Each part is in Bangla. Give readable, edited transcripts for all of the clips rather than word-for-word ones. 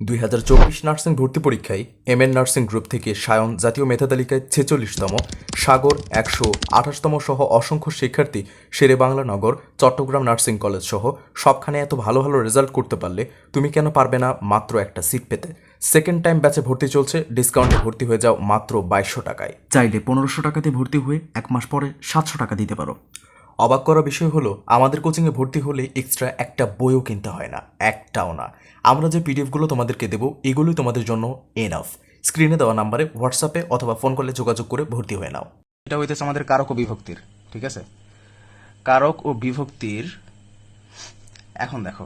2024 নার্সিং ভর্তি পরীক্ষায় এমএন নার্সিং গ্রুপ থেকে সায়ন জাতীয় মেধা তালিকায় 46তম, সাগর 128তম সহ অসংখ্য শিক্ষার্থী শেরে বাংলা নগর, চট্টগ্রাম নার্সিং কলেজ সহ সবখানে এত ভালো ভালো রেজাল্ট করতে পারলে তুমি কেন পারবে না মাত্র একটা সিট পেতে? সেকেন্ড টাইম ব্যাচে ভর্তি চলছে, ডিসকাউন্টে ভর্তি হয়ে যাও মাত্র 2200 টাকায়। চাইলে 1500 টাকাতে ভর্তি হয়ে এক মাস পরে 700 টাকা দিতে পারো। অবাক করা বিষয় হলো, আমাদের কোচিংয়ে ভর্তি হলে এক্সট্রা একটা বইও কিনতে হয় না, একটাও না। আমরা যে পিডিএফগুলো তোমাদেরকে দেবো এগুলোই তোমাদের জন্য এনাফ। স্ক্রিনে দেওয়া নাম্বারে হোয়াটসঅ্যাপে অথবা ফোন কলে যোগাযোগ করে ভর্তি হয়ে নাও। এটা হইতেছে আমাদের কারক ও বিভক্তির, ঠিক আছে? কারক ও বিভক্তির এখন দেখো,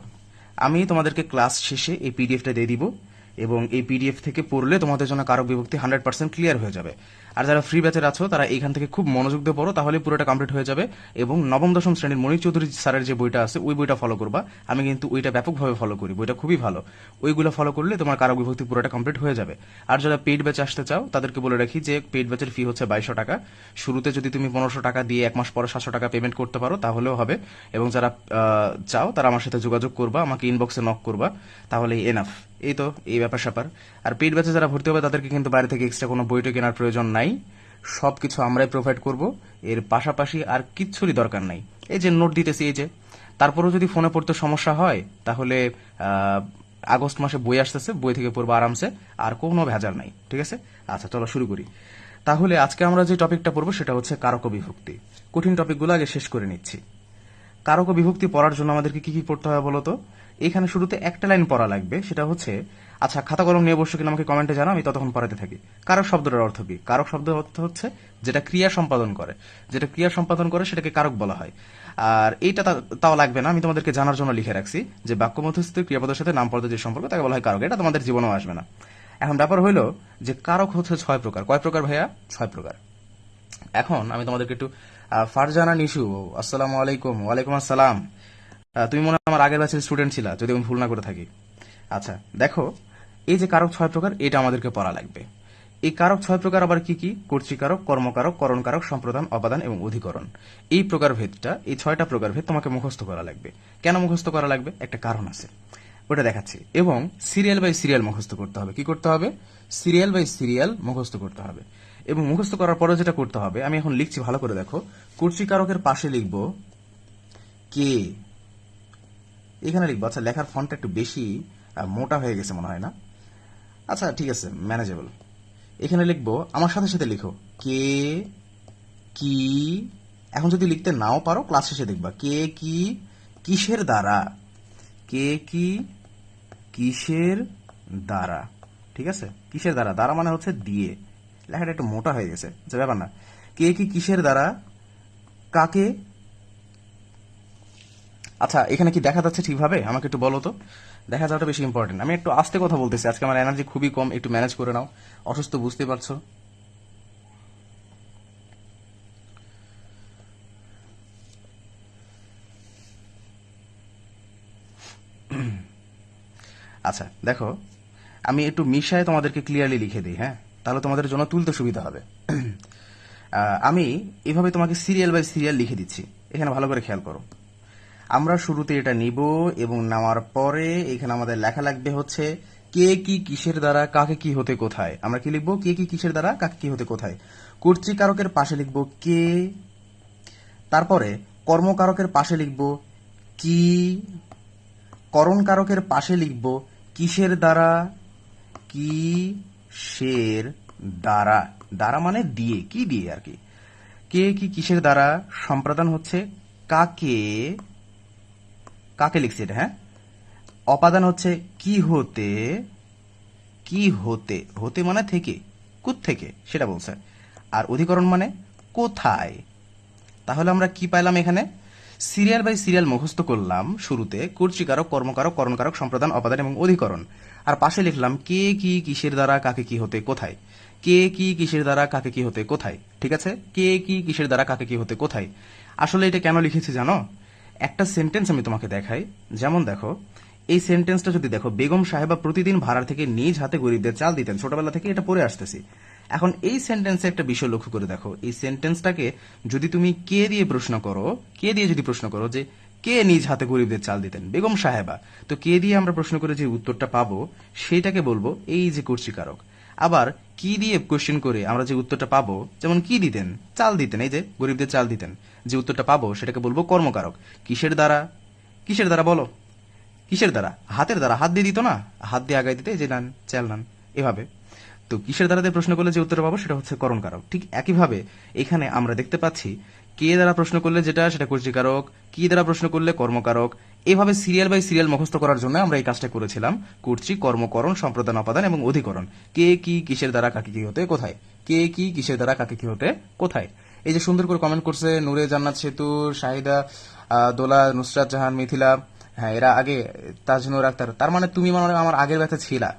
আমি তোমাদেরকে ক্লাস শেষে এই পিডিএফটা দিয়ে দিব এবং এই পিডিএফ থেকে পড়লে তোমাদের জন্য কারক বিভক্তি 100% ক্লিয়ার হয়ে যাবে। আর যারা ফ্রি ব্যাচের আছো তারা এইখান থেকে খুব মনোযোগ দিয়ে পড়ো, তাহলে পুরোটা কমপ্লিট হয়ে যাবে। এবং নবম দশম শ্রেণীর মনির চৌধুরী স্যারের যে বইটা আছে ওই বইটা ফলো করবা। আমি কিন্তু ওইটা ব্যাপকভাবে ফলো করি, বইটা খুবই ভালো। ওইগুলো ফলো করলে তোমার কারক বিভক্তি পুরোটা কমপ্লিট হয়ে যাবে। আর যারা পেইড ব্যাচে আসতে চাও তাদেরকে বলে রাখি যে পেইড ব্যাচের ফি হচ্ছে 2200 টাকা। শুরুতে যদি তুমি 1500 টাকা দিয়ে এক মাস পরে 700 টাকা পেমেন্ট করতে পারো তাহলেও হবে। এবং যারা চাও তারা আমার সাথে যোগাযোগ করবা, আমাকে ইনবক্সে নক করবা, তাহলেই এনাফ। এই তো এই ব্যাপার স্যাপার। আর পেইড ব্যাচে যারা ভর্তি হবে তাদেরকে কিন্তু বাইরে থেকে এক্সট্রা কোনো বইটা কেনার প্রয়োজন নাই, সবকিছু আমরাই প্রোভাইড করব। এর পাশাপাশি আর কিচ্ছুরই দরকার নাই। এই যে নোট দিতেছি, এই যে, তারপরেও যদি ফোনে পড়তে সমস্যা হয় তাহলে আগস্ট মাসে বই আসতেছে, বই থেকে পড়বো আরামসে, আর কোনো ভেজাল নাই, ঠিক আছে? আচ্ছা চলো শুরু করি। তাহলে আজকে আমরা যে টপিকটা পড়বো সেটা হচ্ছে কারক ও বিভক্তি। কঠিন টপিকগুলো আগে শেষ করে নিচ্ছি। কারক ও বিভক্তি পড়ার জন্য আমাদেরকে কি কি পড়তে হবে বলতো? এখানে শুরুতে একটা লাইন পড়া লাগবে, সেটা হচ্ছে, আচ্ছা খাতা কলম নিয়ে বসছো কিনা আমাকে কমেন্টে জানাও, আমি ততক্ষণ পড়াতে থাকি। কারক শব্দের অর্থ কি? কারক শব্দের অর্থ হচ্ছে যেটা ক্রিয়া সম্পাদন করে, যেটা ক্রিয়া সম্পাদন করে সেটাকে কারক বলা হয়। আর এইটা তাও লাগবে না, আমি তোমাদেরকে জানার জন্য লিখে রাখছি যে বাক্য মধ্যস্থ ক্রিয়াপদের সাথে নাম পদের যে সম্পর্ক তাকে বলা হয় কারক। এটা তোমাদের জীবনেও আসবে না। এখন ব্যাপার হইলো যে কারক হচ্ছে 6 প্রকার। কয় প্রকার ভাইয়া? 6 প্রকার। এখন আমি তোমাদেরকে একটু ফারজানা নিশু, আসসালামু আলাইকুম। ওয়ালাইকুম আসসালাম। তুমি মনে হয় আমার আগের ব্যাচের স্টুডেন্ট ছিলা, যদি আমি ভুল না করে থাকি। আচ্ছা দেখো, এই যে কারক 6 প্রকার, এটা আমাদেরকে পড়া লাগবে। এই কারক 6 প্রকার আবার কি কি? কর্তৃকারক, কর্মকারক, করণকারক, সম্প্রদান, অপাদান এবং অধিকরণ। এই প্রকারভেদটা, এই 6টা প্রকারভেদ তোমাকে মুখস্থ করা লাগবে। কেন মুখস্থ করা লাগবে? একটা কারণ আছে, ওটা দেখাচ্ছি। এবং সিরিয়াল বাই সিরিয়াল মুখস্থ করতে হবে। কি করতে হবে? সিরিয়াল বাই সিরিয়াল মুখস্থ করতে হবে। এবং মুখস্থ করার পরে যেটা করতে হবে, আমি এখন লিখছি, ভালো করে দেখো। কর্তৃকারকের পাশে লিখবো কে, এখানে লিখবো। আচ্ছা লেখার ফন্টটা একটু বেশি মোটা হয়ে গেছে মনে হয় না? আচ্ছা ঠিক আছে, ম্যানেজেবল। এখানে লিখবো, আমার সাথে সাথে লিখো, কে কি। এখন যদি লিখতে নাও পারো ক্লাস শেষে দেখবা, কে কি কিসের দ্বারা, কে কি কিসের দ্বারা, ঠিক আছে? কিসের দ্বারা, দ্বারা মানে হচ্ছে দিয়ে। লেখাটা একটু মোটা হয়ে গেছে, যে ব্যাপার না। কে কি কিসের দ্বারা কাকে। আচ্ছা এখানে কি দেখা যাচ্ছে ঠিকভাবে? আমাকে একটু বলো তো। দেখা যাওয়াটা বেশি ইম্পর্টেন্ট। আমি একটু আস্তে কথা বলতেছি, আজকে আমার এনার্জি খুবই কম, একটু ম্যানেজ করে নাও। অসুস্থ বুঝতে পারছো। আচ্ছা দেখো, আমি একটু মিশায় তোমাদেরকে ক্লিয়ারলি লিখে দিই, হ্যাঁ? তাহলে তোমাদের জন্য তুলতে সুবিধা হবে। আমি এভাবে তোমাকে সিরিয়াল বাই সিরিয়াল লিখে দিচ্ছি, এখানে ভালো করে খেয়াল করো। আমরা শুরুতে এটা নিব এবং নেওয়ার পরে এখানে আমাদের লেখা লাগবে হচ্ছে কে কি কিসের দ্বারা কাকে কি হতে কোথায়। আমরা কি লিখবো? কে কি কিসের দ্বারা কাকে কি হতে কোথায়। কর্তৃকারকের পাশে লিখবো কে, তারপরে কর্মকারকের পাশে লিখবো কি, করণকারকের পাশে লিখবো কিসের দ্বারা, কিসের দ্বারা, দ্বারা মানে দিয়ে, কি দিয়ে আর কি। কে কি কিসের দ্বারা, সম্প্রদান হচ্ছে কাকে, কাকে লিখছি এটা, হ্যাঁ? অপাদান হচ্ছে কি হতে, কি হতে, হতে মানে থেকে, কোথ থেকে সেটা বলছে। আর অধিকরণ মানে কোথায়। তাহলে আমরা কি পাইলাম এখানে? সিরিয়াল বাই সিরিয়াল মুখস্থ করলাম। শুরুতে কর্তৃকারক, কর্মকারক, করণকারক, সম্প্রদান, অপাদান এবং অধিকরণ। আর পাশে লিখলাম কে কি কিসের দ্বারা কাকে কি হতে কোথায়। কে কি কিসের দ্বারা কাকে কি হতে কোথায়, ঠিক আছে? কে কি কিসের দ্বারা কাকে কি হতে কোথায়। আসলে এটা কেন লিখেছি জানো? একটা সেন্টেন্স আমি তোমাকে দেখাই। যেমন দেখো, এই সেন্টেন্সটা যদি দেখো, বেগম সাহেবা প্রতিদিন ভাড়ার থেকে নিজ হাতে গরিবদের চাল দিতেন। ছোটবেলা থেকে এটা পড়ে আসতেছি। এখন এই সেন্টেন্সে একটা বিষয় লক্ষ্য করে দেখো, এই সেন্টেন্সটাকে যদি তুমি কে দিয়ে প্রশ্ন করো, কে দিয়ে যদি প্রশ্ন করো যে কে নিজ হাতে গরিবদের চাল দিতেন? বেগম সাহেবা। তো কে দিয়ে আমরা প্রশ্ন করে যে উত্তরটা পাবো সেটাকে বলবো এই যে কর্তৃকারক। আবার কি দিয়ে কোশ্চেন করে আমরা যে উত্তরটা পাবো, যেমন কি দিতেন? চাল দিতেন, এই যে গরিবদের চাল দিতেন, যে উত্তরটা পাবো সেটাকে বলবো কর্মকারক। কিসের দ্বারা? কিসের দ্বারা বলো? কিসের দ্বারা? হাতের দ্বারা। হাত দিয়ে দিত না? হাত দিয়ে আগায় দিতে, এই যে নান, চাল নান, এভাবে। তো কিসের দ্বারা দিয়ে প্রশ্ন করলে যে উত্তর পাবো সেটা হচ্ছে করণকারক। ঠিক একইভাবে এখানে আমরা দেখতে পাচ্ছি কে দ্বারা প্রশ্ন করলে যেটা সেটা কর্তৃকারক, কি দ্বারা প্রশ্ন করলে কর্মকারক। এভাবে সিরিয়াল বাই সিরিয়াল মুখস্থ করার জন্য আমরা এই কাজটা করেছিলাম। কর্তৃ, কর্মকরণ, সম্প্রদান, অপাদান এবং অধিকরণ। কে কি কিসের দ্বারা কাকে কি হতে কোথায়, কে কি কিসের দ্বারা কাকে কি হতে কোথায়। এই যে সুন্দর করে কমেন্ট করছে নূরে জান্নাত সেতু, শাহিদা, দোলা, নুসরাত জাহান, মিথিলা। হ্যাঁ, এরা আগে তাজনুর আক্তার। তার মানে তুমি মনে হয় আমার আগের ব্যাচে ছিলা,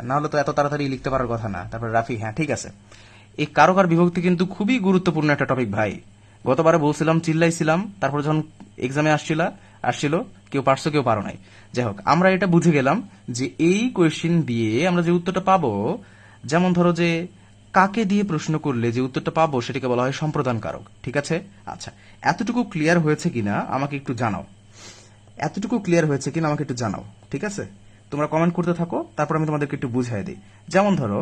না হলে তো এত তাড়াতাড়ি লিখতে পারার কথা না। তারপর রাফি, হ্যাঁ ঠিক আছে। এই কারক আর বিভক্তি কিন্তু খুবই গুরুত্বপূর্ণ একটা টপিক ভাই। গতবারে বলছিলাম, চিল্লাইছিলাম, তারপর যখন এক্সামে আসছিল কেউ পারছো কেউ পারো নাই। যাই হোক, আমরা এটা বুঝে গেলাম যে এই কোয়েশ্চেন দিয়ে আমরা যে উত্তরটা পাবো, যেমন ধরো যে কাকে দিয়ে প্রশ্ন করলে যে উত্তরটা পাবো সেটাকে বলা হয় সম্প্রদান কারক। ঠিক আছে? আচ্ছা, এতটুকু ক্লিয়ার হয়েছে কিনা আমাকে একটু জানাও। এতটুকু ক্লিয়ার হয়েছে কিনা আমাকে একটু জানাও। ঠিক আছে, তোমরা কমেন্ট করতে থাকো, তারপর আমি তোমাদেরকে একটু বুঝাই দিই। যেমন ধরো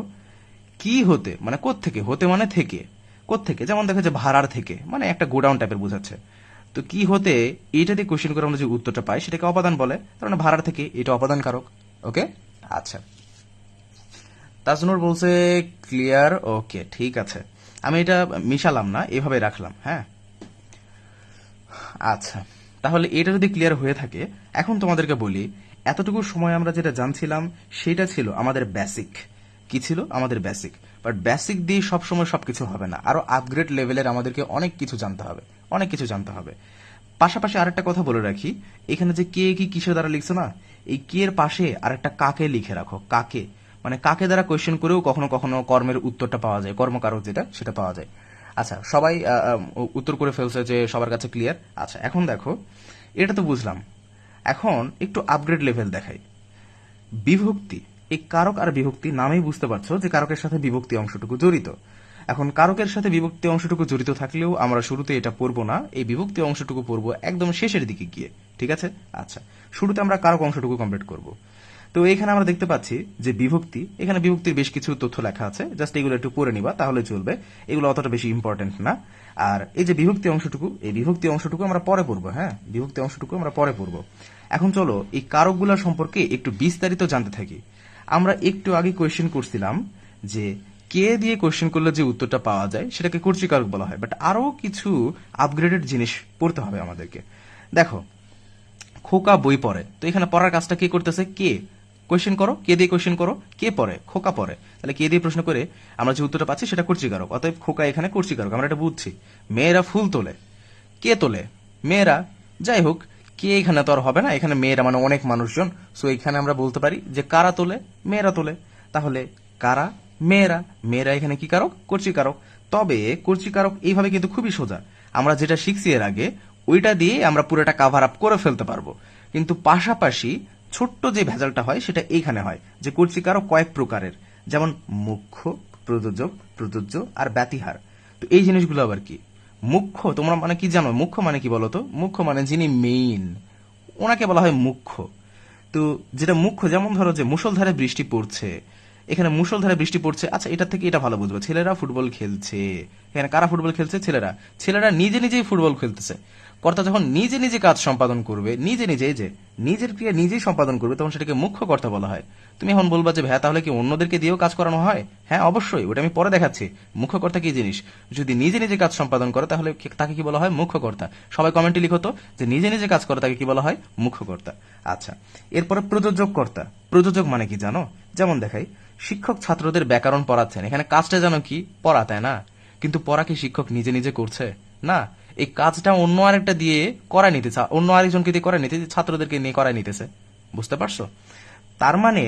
কি হতে মানে কোত্থেকে, হতে মানে থেকে, কোত্থেকে, যেমন দেখো যে ভাড়ার থেকে, মানে একটা গোডাউন টাইপের বোঝাচ্ছে। তো কি হতে এইটা দিয়ে কোশ্চেন করে আমরা যে উত্তরটা পাই সেটাকে অপাদান বলে, তার মানে ভাড়ার থেকে, এটা অপাদান কারক। ওকে, আচ্ছা। তাজনুর বলছে ক্লিয়ার, ওকে ঠিক আছে। আমি এটা মিশালাম না, এভাবে রাখলাম। হ্যাঁ, আচ্ছা, তাহলে এটা যদি ক্লিয়ার হয়ে থাকে, এখন তোমাদেরকে বলি, এতটুকু সময় আমরা যেটা জানছিলাম সেটা ছিল আমাদের বেসিক। কি ছিল? আমাদের বেসিক। বাট বেসিক দিয়ে সবসময় সবকিছু হবে না, আরো আপগ্রেড লেভেলের আমাদেরকে অনেক কিছু জানতে হবে, অনেক কিছু জানতে হবে। পাশাপাশি আরেকটা কথা বলে রাখি, এখানে যে কে কি কিসের দ্বারা লিখছো না, এই কে এর পাশে আরেকটা কাকে লিখে রাখো। কাকে মানে কাকে দ্বারা কোয়েশ্চেন করেও কখনো কখনো কর্মের উত্তরটা পাওয়া যায়, কর্মকারক যেটা সেটা পাওয়া যায়। আচ্ছা, সবাই উত্তর করে ফেলছে যে সবার কাছে ক্লিয়ার। আচ্ছা, এখন দেখো, এটা তো বুঝলাম, এখন একটু আপগ্রেড লেভেল দেখাই। বিভক্তি, এই কারক আর বিভক্তি নামেই বুঝতে পারছো যে কারকের সাথে বিভক্তি অংশটুকু জড়িত। এখন কারকের সাথে বিভক্তি অংশটুকু জড়িত থাকলেও আমরা শুরুতে এটা পড়বো না, এই বিভক্তি অংশটুকু পড়বো একদম শেষের দিকে গিয়ে। ঠিক আছে? আচ্ছা, শুরুতে আমরা কারক অংশটুকু কমপ্লিট করব। তো এখানে আমরা দেখতে পাচ্ছি যে বিভক্তি, এখানে বিভক্তির বেশ কিছু তথ্য লেখা আছে, জাস্ট এগুলো একটু পড়ে নিবা তাহলে চলবে, এগুলো অতটা বেশি ইম্পর্টেন্ট না। আর এই যে বিভক্তি অংশটুকু, এই বিভক্তি অংশটুকু আমরা পরে পড়বো। হ্যাঁ, বিভক্তি অংশটুকু আমরা পরে পড়বো। এখন চলো এই কারকগুলো সম্পর্কে একটু বিস্তারিত জানতে থাকি। আমরা একটু আগে কোয়েশ্চেন করছিলাম যে কে দিয়ে কোয়েশ্চেন করলে যে উত্তরটা পাওয়া যায় সেটাকে কর্তৃকারক বলা হয়, বাট আরো কিছু আপগ্রেডেড জিনিস পড়তে হবে আমাদেরকে। দেখো, খোকা বই পড়ে, তো এখানে পড়ার কাজটা কে করতেছে? কে। কোয়েশ্চেন করো, কে দিয়ে কোয়েশ্চেন করো, কে পড়ে? খোকা পড়ে। তাহলে কে দিয়ে প্রশ্ন করে আমরা যে উত্তরটা পাচ্ছি সেটা কর্তৃকারক, অতএব খোকা এখানে কর্তৃকারক, আমরা এটা বুঝছি। মেয়েরা ফুল তোলে, কে তোলে? মেয়েরা। যাই হোক, কে এখানে তো আর হবে না, এখানে মেয়েরা মানে অনেক মানুষজন, সো এখানে আমরা বলতে পারি যে কারা তোলে? মেয়েরা তোলে। তাহলে কারা? মেয়েরা। মেয়েরা এখানে কি কারক? কর্তৃকারক। তবে কর্তৃকারক এইভাবে কিন্তু খুবই সোজা, আমরা যেটা শিখছি এর আগে ওইটা দিয়ে আমরা পুরোটা কাভার আপ করে ফেলতে পারবো। কিন্তু পাশাপাশি ছোট্ট যে ভেজালটা হয় সেটা এইখানে হয় যে কর্তৃকারক কয়েক প্রকারের, যেমন মুখ্য, প্রযোজক, প্রযোজ্য আর ব্যতিহার। তো এই জিনিসগুলো আবার কি? মুখ্য তোমরা মানে কি জানো? মুখ্য মানে কি বলতো? মুখ্য মানে যিনি মেইন, ওনাকে বলা হয় মুখ্য। তো যেটা মুখ্য, যেমন ধরো যে মুষলধারে বৃষ্টি পড়ছে, এখানে মুষলধারে বৃষ্টি পড়ছে, আচ্ছা এটা থেকে এটা ভালো বুঝবো, ছেলেরা ফুটবল খেলছে। এখানে কারা ফুটবল খেলছে? ছেলেরা। ছেলেরা নিজে নিজেই ফুটবল খেলতেছে। কর্তা যখন নিজে নিজে কাজ সম্পাদন করবে, নিজে নিজে, এই যে নিজের ক্রিয়া নিজেই সম্পাদন করবে, তখন সেটাকে মুখ্য কর্তা বলা হয়। তুমি এখন বলবা যে ভাইয়া তাহলে কি অন্যদেরকে দিয়েও কাজ করানো হয়? হ্যাঁ অবশ্যই, ওটা আমি পরে দেখাচ্ছি। মুখ্য কর্তা কি জিনিস? যদি নিজে নিজে কাজ সম্পাদন করে তাহলে তাকে কি বলা হয়? মুখ্য কর্তা। সবাই কমেন্টে লিখো তো যে নিজে নিজে কাজ করে তাকে কি বলা হয়? মুখ্য কর্তা। আচ্ছা, এরপরে প্রযোজক কর্তা। প্রযোজক মানে কি জানো? যেমন দেখাই, শিক্ষক ছাত্রদের ব্যাকরণ পড়াচ্ছেন, এখানে কাজটা জানো কি? পড়া, তাই না? কিন্তু পড়া কি শিক্ষক নিজে নিজে করছে? না, এই কাজটা অন্য আরেকটা দিয়ে করায় নিতেছে, অন্য আরেকজনকে দিয়ে করায় নিতে, ছাত্রদেরকে নিয়ে করায় নিতেছে। বুঝতে পারছো? তার মানে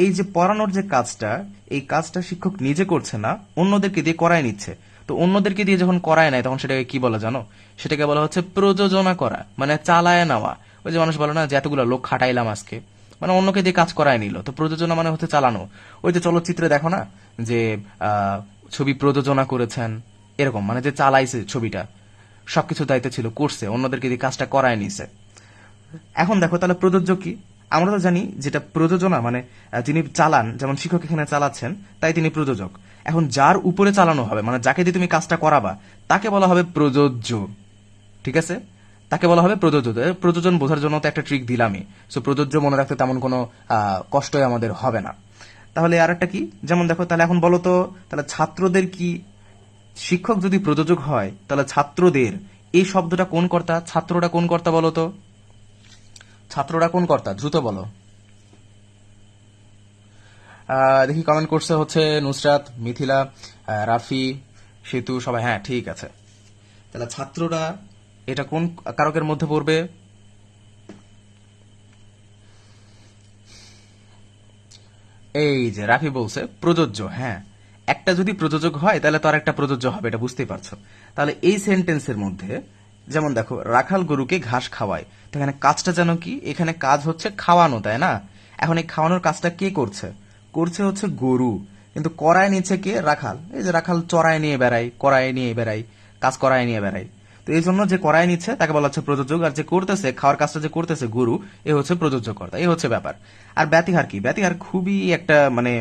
এই যে পড়ানোর যে কাজটা, এই কাজটা শিক্ষক নিজে করছে না, অন্যদেরকে দিয়ে করায় নিচ্ছে। তো অন্যদেরকে দিয়ে যখন করায় নেয় তখন সেটাকে কি বলে জানো? সেটাকে বলা হচ্ছে প্রযোজনা করা, মানে চালায় নেওয়া। ওই যে মানুষ বলে না যে এতগুলো লোক খাটাইলাম আজকে, মানে অন্যকে দিয়ে কাজ করায় নিল। তো প্রযোজনা মানে হচ্ছে চালানো। ওই যে চলচ্চিত্রে দেখো না যে ছবি প্রযোজনা করেছেন, এরকম মানে যে চালাইছে ছবিটা। সবকিছু দায়িত্ব ছিল, করছে, অন্যদেরকে দিয়ে কাজটা করায় নিছে। এখন দেখো তাহলে প্রযোজ্য কি? আমরা তো জানি যেটা প্রযোজনা মানে যিনি চালান, যেমন শিক্ষক এখানে চালাচ্ছেন, তাই তিনি প্রযোজক। এখন যার উপরে চালানো হবে মানে যাকে দিয়ে তুমি কাজটা করাবা তাকে বলা হবে প্রযোজ্য, ঠিক আছে? তাকে বলা হবে প্রযোজ্য। প্রযোজন বোঝার জন্য তো একটা ট্রিক দিলামই, সো প্রযোজ্য মনে রাখতে তেমন কোনো কষ্টই আমাদের হবে না। তাহলে আর একটা কি, যেমন দেখো তাহলে এখন বলো তো, তাহলে ছাত্রদের কি, শিক্ষক যদি প্রযোজক হয় তাহলে ছাত্রদের এই শব্দটা কোন কর্তা, ছাত্রটা কোন কর্তা বলো তো? ছাত্ররা কোন কর্তা, দ্রুত বলো। দেখি কমেন্ট করছে হচ্ছে নুসরাত, মিথিলা, রাফি, সেতু, সবাই হ্যাঁ ঠিক আছে। তাহলে ছাত্ররা এটা কোন কারকের মধ্যে পড়বে? এই যে রাফি বলছে প্রযোজ্য, হ্যাঁ একটা যদি প্রযোজক হয় তাহলে তো আর একটা প্রযোজ্য হবে, এটা বুঝতেই পারছো। তাহলে এই সেন্টেন্সের মধ্যে যেমন দেখো রাখাল গরুকে ঘাস খাওয়ায়, তো এখানে কাজটা যেন কি, এখানে কাজ হচ্ছে খাওয়ানো, তাই না? এখন এই খাওয়ানোর কাজটা কে করছে? করছে হচ্ছে গরু, কিন্তু করায় নিচ্ছে কে? রাখাল। এই যে রাখাল চড়ায় নিয়ে বেড়ায়, করায় নিয়ে বেড়ায়, কাজ করায় নিয়ে বেড়ায়। তো এই জন্য যে করায় নিচ্ছে তাকে বলা হচ্ছে প্রযোজক, আর যে করতেছে খাওয়ার কাজটা যে করতেছে গরু, এ হচ্ছে প্রযোজ্য কর্তা। এই হচ্ছে ব্যাপার। আর ব্যতিহার কি? ব্যতিহার খুবই একটা মানে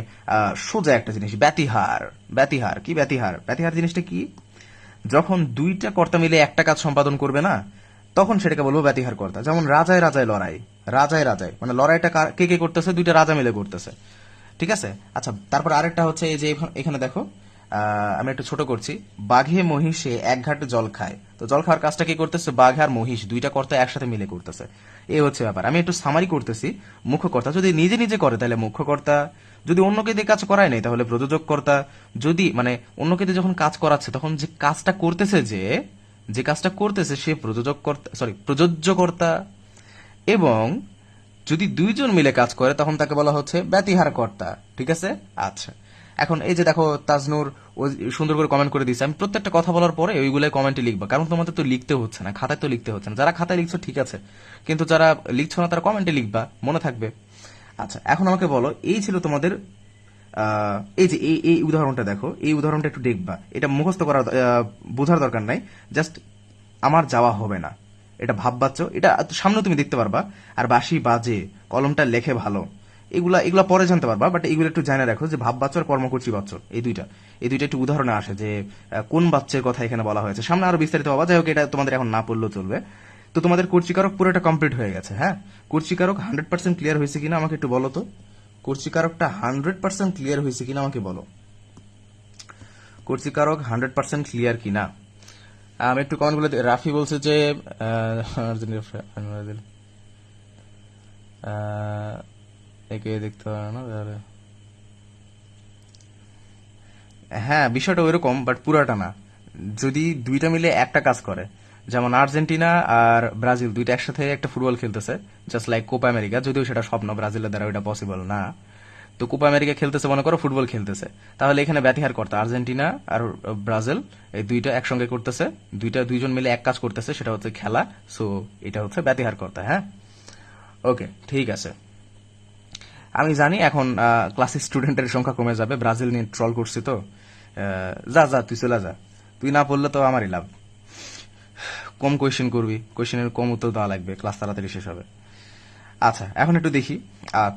সোজা একটা জিনিস। ব্যতিহার, ব্যতিহার কি? ব্যতিহার, ব্যতিহার জিনিসটা কি? যখন দুইটা কর্তা মিলে একটা কাজ সম্পাদন করবে না, তখন সেটাকে বলবো ব্যতিহার কর্তা। যেমন রাজায় রাজায় লড়াই, রাজায় রাজায় মানে লড়াইটা কে কে করতেছে? দুইটা রাজা মিলে করতেছে, ঠিক আছে? আচ্ছা, তারপর আরেকটা হচ্ছে এই যে এখানে দেখো, আমি একটু ছোট করছি, বাঘে মহিষে এক ঘাটে জল খায়। তো জল খাওয়ার কাজটা কি করতেছে? বাঘ আর মহিষ দুইটা কর্তা একসাথে মিলে করতেছে। এই হচ্ছে ব্যাপার। আমি একটু সামারি করতেছি। মুখ্যকর্তা যদি নিজে নিজে করে তাহলে মুখ্যকর্তা, যদি অন্যকে দিয়ে কাজ করায় নেই তাহলে প্রযোজক কর্তা। যদি মানে অন্যকে দিয়ে যখন কাজ করাচ্ছে তখন যে কাজটা করতেছে, যে কাজটা করতেছে সে প্রযোজক কর্তা, সরি প্রযোজ্য কর্তা। এবং যদি দুইজন মিলে কাজ করে তখন তাকে বলা হচ্ছে ব্যতিহার কর্তা, ঠিক আছে? আচ্ছা, এখন এই যে দেখো তাজনুর ও সুন্দর করে কমেন্ট করে দিচ্ছে। আমি প্রত্যেকটা কথা বলার পরে ওইগুলাই কমেন্টে লিখবা, কারণ তোমাদের তো লিখতে হচ্ছে না, খাতায় তো লিখতে হচ্ছে না। যারা খাতায় লিখছো ঠিক আছে, কিন্তু যারা লিখছো না তারা কমেন্টে লিখবা, মনে থাকবে। আচ্ছা, এখন আমাকে বলো, এই ছিল তোমাদের এই যে এই উদাহরণটা দেখো, এই উদাহরণটা একটু দেখবা। এটা মুখস্থ করার বোঝার দরকার নাই, জাস্ট আমার যাওয়া হবে না, এটা ভাববাচ্ছ, এটা সামনে তুমি দেখতে পারবা। আর বাঁশি বাজে, কলমটা লেখে ভালো, এগুলা এগুলা পরে জানতে পারবা, বাট এগুলো একটু জানে রাখো যে ভাব বাচ্চ আর কর্মকর্চি বাচ্চ এই দুইটা একটু উদাহরণে আসে যে কোন বাচ্চের কথা এখানে বলা হয়েছে। সামনে আরো বিস্তারিত পাবা, যাই হোক এটা তোমাদের এখন না পড়লেও চলবে। তো তোমাদের কর্চিকারক পুরোটা কমপ্লিট হয়ে গেছে। হ্যাঁ, কর্চিকারক 100% ক্লিয়ার হয়েছে কিনা আমাকে একটু বলো তো। কর্চিকারকটা 100% ক্লিয়ার হয়েছে কিনা আমাকে বলো। কর্চিকারক 100% ক্লিয়ার কিনা আমি একটু কমেন্ট বলে রাফি বলছে যে একে দেখতে পারে না তাহলে। হ্যাঁ, বিষয়টা ওইরকম, বাট পুরাটা না। যদি দুইটা মিলে একটা কাজ করে, যেমন আর্জেন্টিনা আর ব্রাজিল দুইটা একসাথে একটা ফুটবল খেলতেছে, জাস্ট লাইক কোপা আমেরিকা, যদিও সেটা স্বপ্ন, ব্রাজিলের দ্বারা ওইটা পসিবল না। তো কোপা আমেরিকা খেলতেছে, মনে করো ফুটবল খেলতেছে, তাহলে এখানে ব্যতিহার কর্তা আর্জেন্টিনা আর ব্রাজিল, এই দুইটা একসঙ্গে করতেছে, দুইজন মিলে এক কাজ করতেছে, সেটা হচ্ছে খেলা। সো এটা হচ্ছে ব্যতিহার কর্তা। হ্যাঁ, ওকে, ঠিক আছে। আমি জানি এখন ক্লাসের স্টুডেন্টের সংখ্যা কমে যাবে, ব্রাজিল নিয়ে ট্রল করছি তো। যা যা, তুই চলে যা, তুই না পড়লে তো আমারই লাভ। কম কোয়েশ্চেন করবি, কোয়েশ্চেনের কম উত্তর দেওয়া লাগবে, ক্লাস তাড়াতাড়ি শেষ হবে। আচ্ছা, এখন একটু দেখি